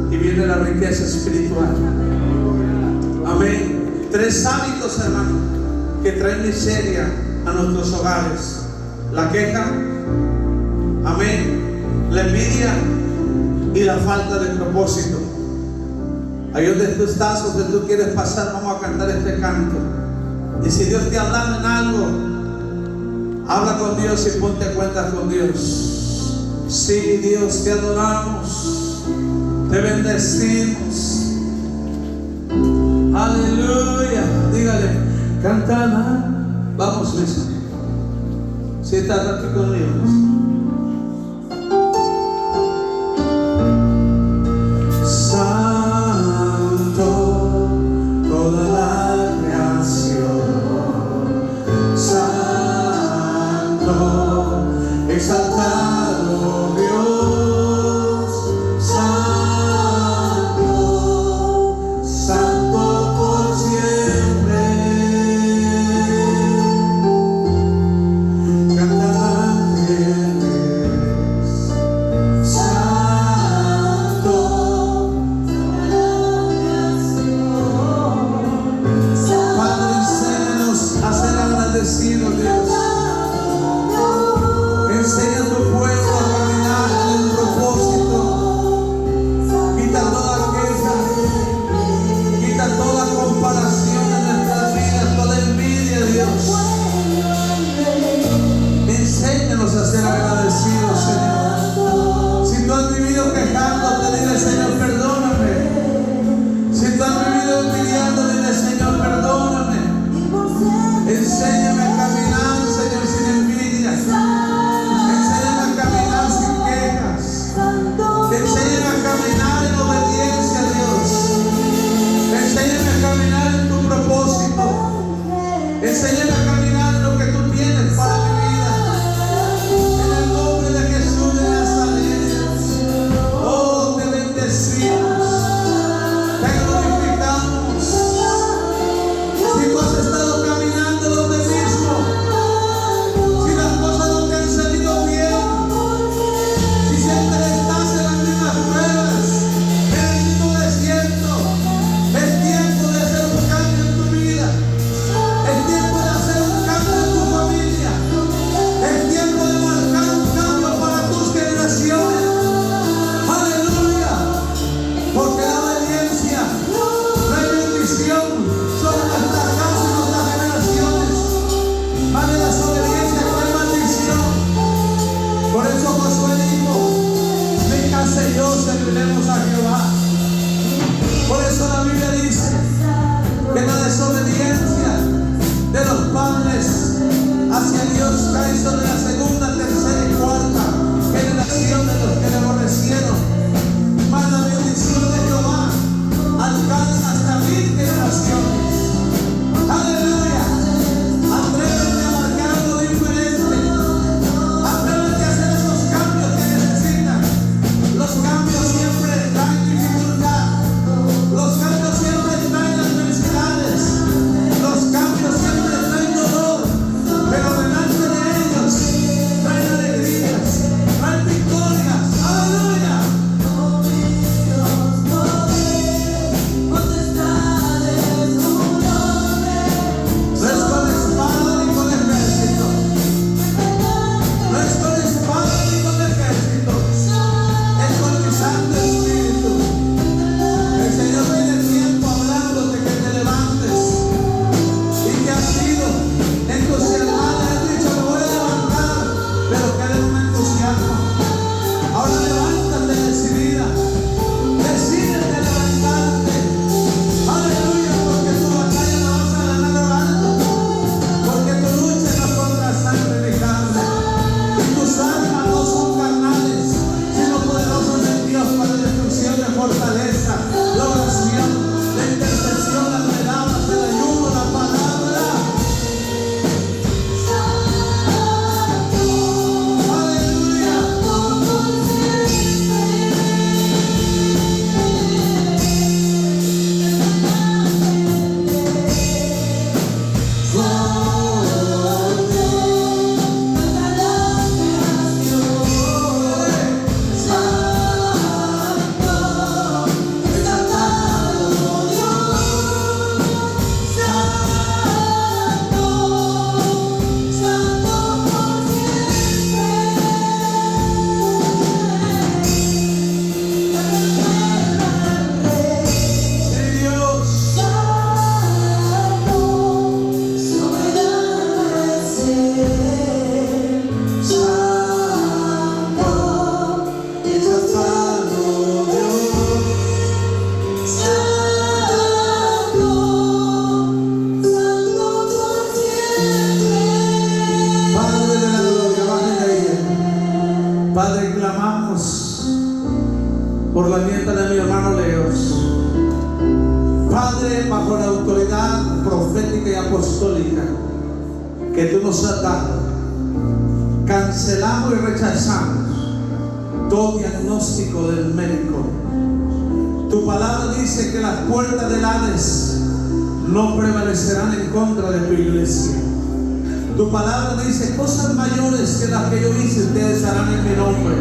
y viene la riqueza espiritual. Amén. 3 hábitos, hermano, que traen miseria a nuestros hogares: la queja, amén, la envidia y la falta de propósito. Ahí donde tú estás, donde tú quieres pasar, vamos a cantar este canto. Y si Dios te habla en algo, habla con Dios y ponte cuentas con Dios. Sí, Dios, te adoramos, te bendecimos. Aleluya. Dígale: cántala. Vamos, Luis. Si estás aquí conmigo. Exaltado Dios, santo, santo por siempre. Cantarán llevarás hasta 1000 generaciones. Aleluya. Atrévete a marcar algo diferente. Atrévete a hacer esos cambios que necesitan. Los cambios siempre traen dificultad. Los cambios siempre traen adversidades. Los cambios siempre traen dolor. Pero delante de ellos traen alegrías, traen victorias. Aleluya. No es con espada ni con ejército. No es con espada ni con ejército. Es con mi Santo Espíritu. El Señor tiene tiempo hablándote que te levantes. Y que has sido entusiasmado. Has dicho, me voy a levantar. Pero queda un entusiasmo. Ahora levántate decidida. Decídete levantarte. Aleluya, porque tu batalla la vas a ganar orando. Porque tu lucha no es contra sangre ni carne. Y tus armas no son carnales, sino poderosas en Dios para destrucción de fortaleza, la oración, la intercesión, las veladas, el ayuno, la palabra. Aleluya. Sí, Dios. Padre de la gloria, bajen ahí. Padre, clamamos por la nieta de mi hermano Leos. Padre, bajo la autoridad profética y apostólica que tú nos has dado, cancelamos y rechazamos todo diagnóstico del médico. Tu palabra dice que las puertas del Hades no prevalecerán en contra de tu iglesia. Tu palabra dice, cosas mayores que las que yo hice ustedes harán en mi nombre.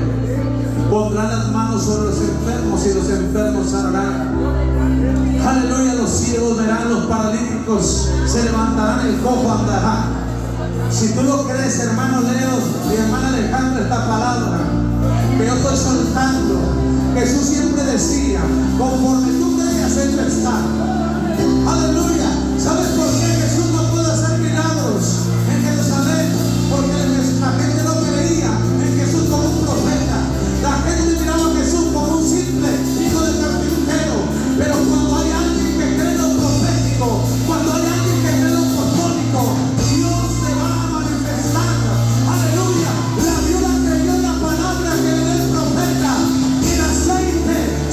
Pondrán las manos sobre los enfermos y los enfermos sanarán. Aleluya, los ciegos verán, los paralíticos se levantarán, el cojo andará. Si tú lo crees, hermano Leo y hermana Alejandra, esta palabra que yo estoy soltando, Jesús siempre decía, conforme tú creas, hecho está.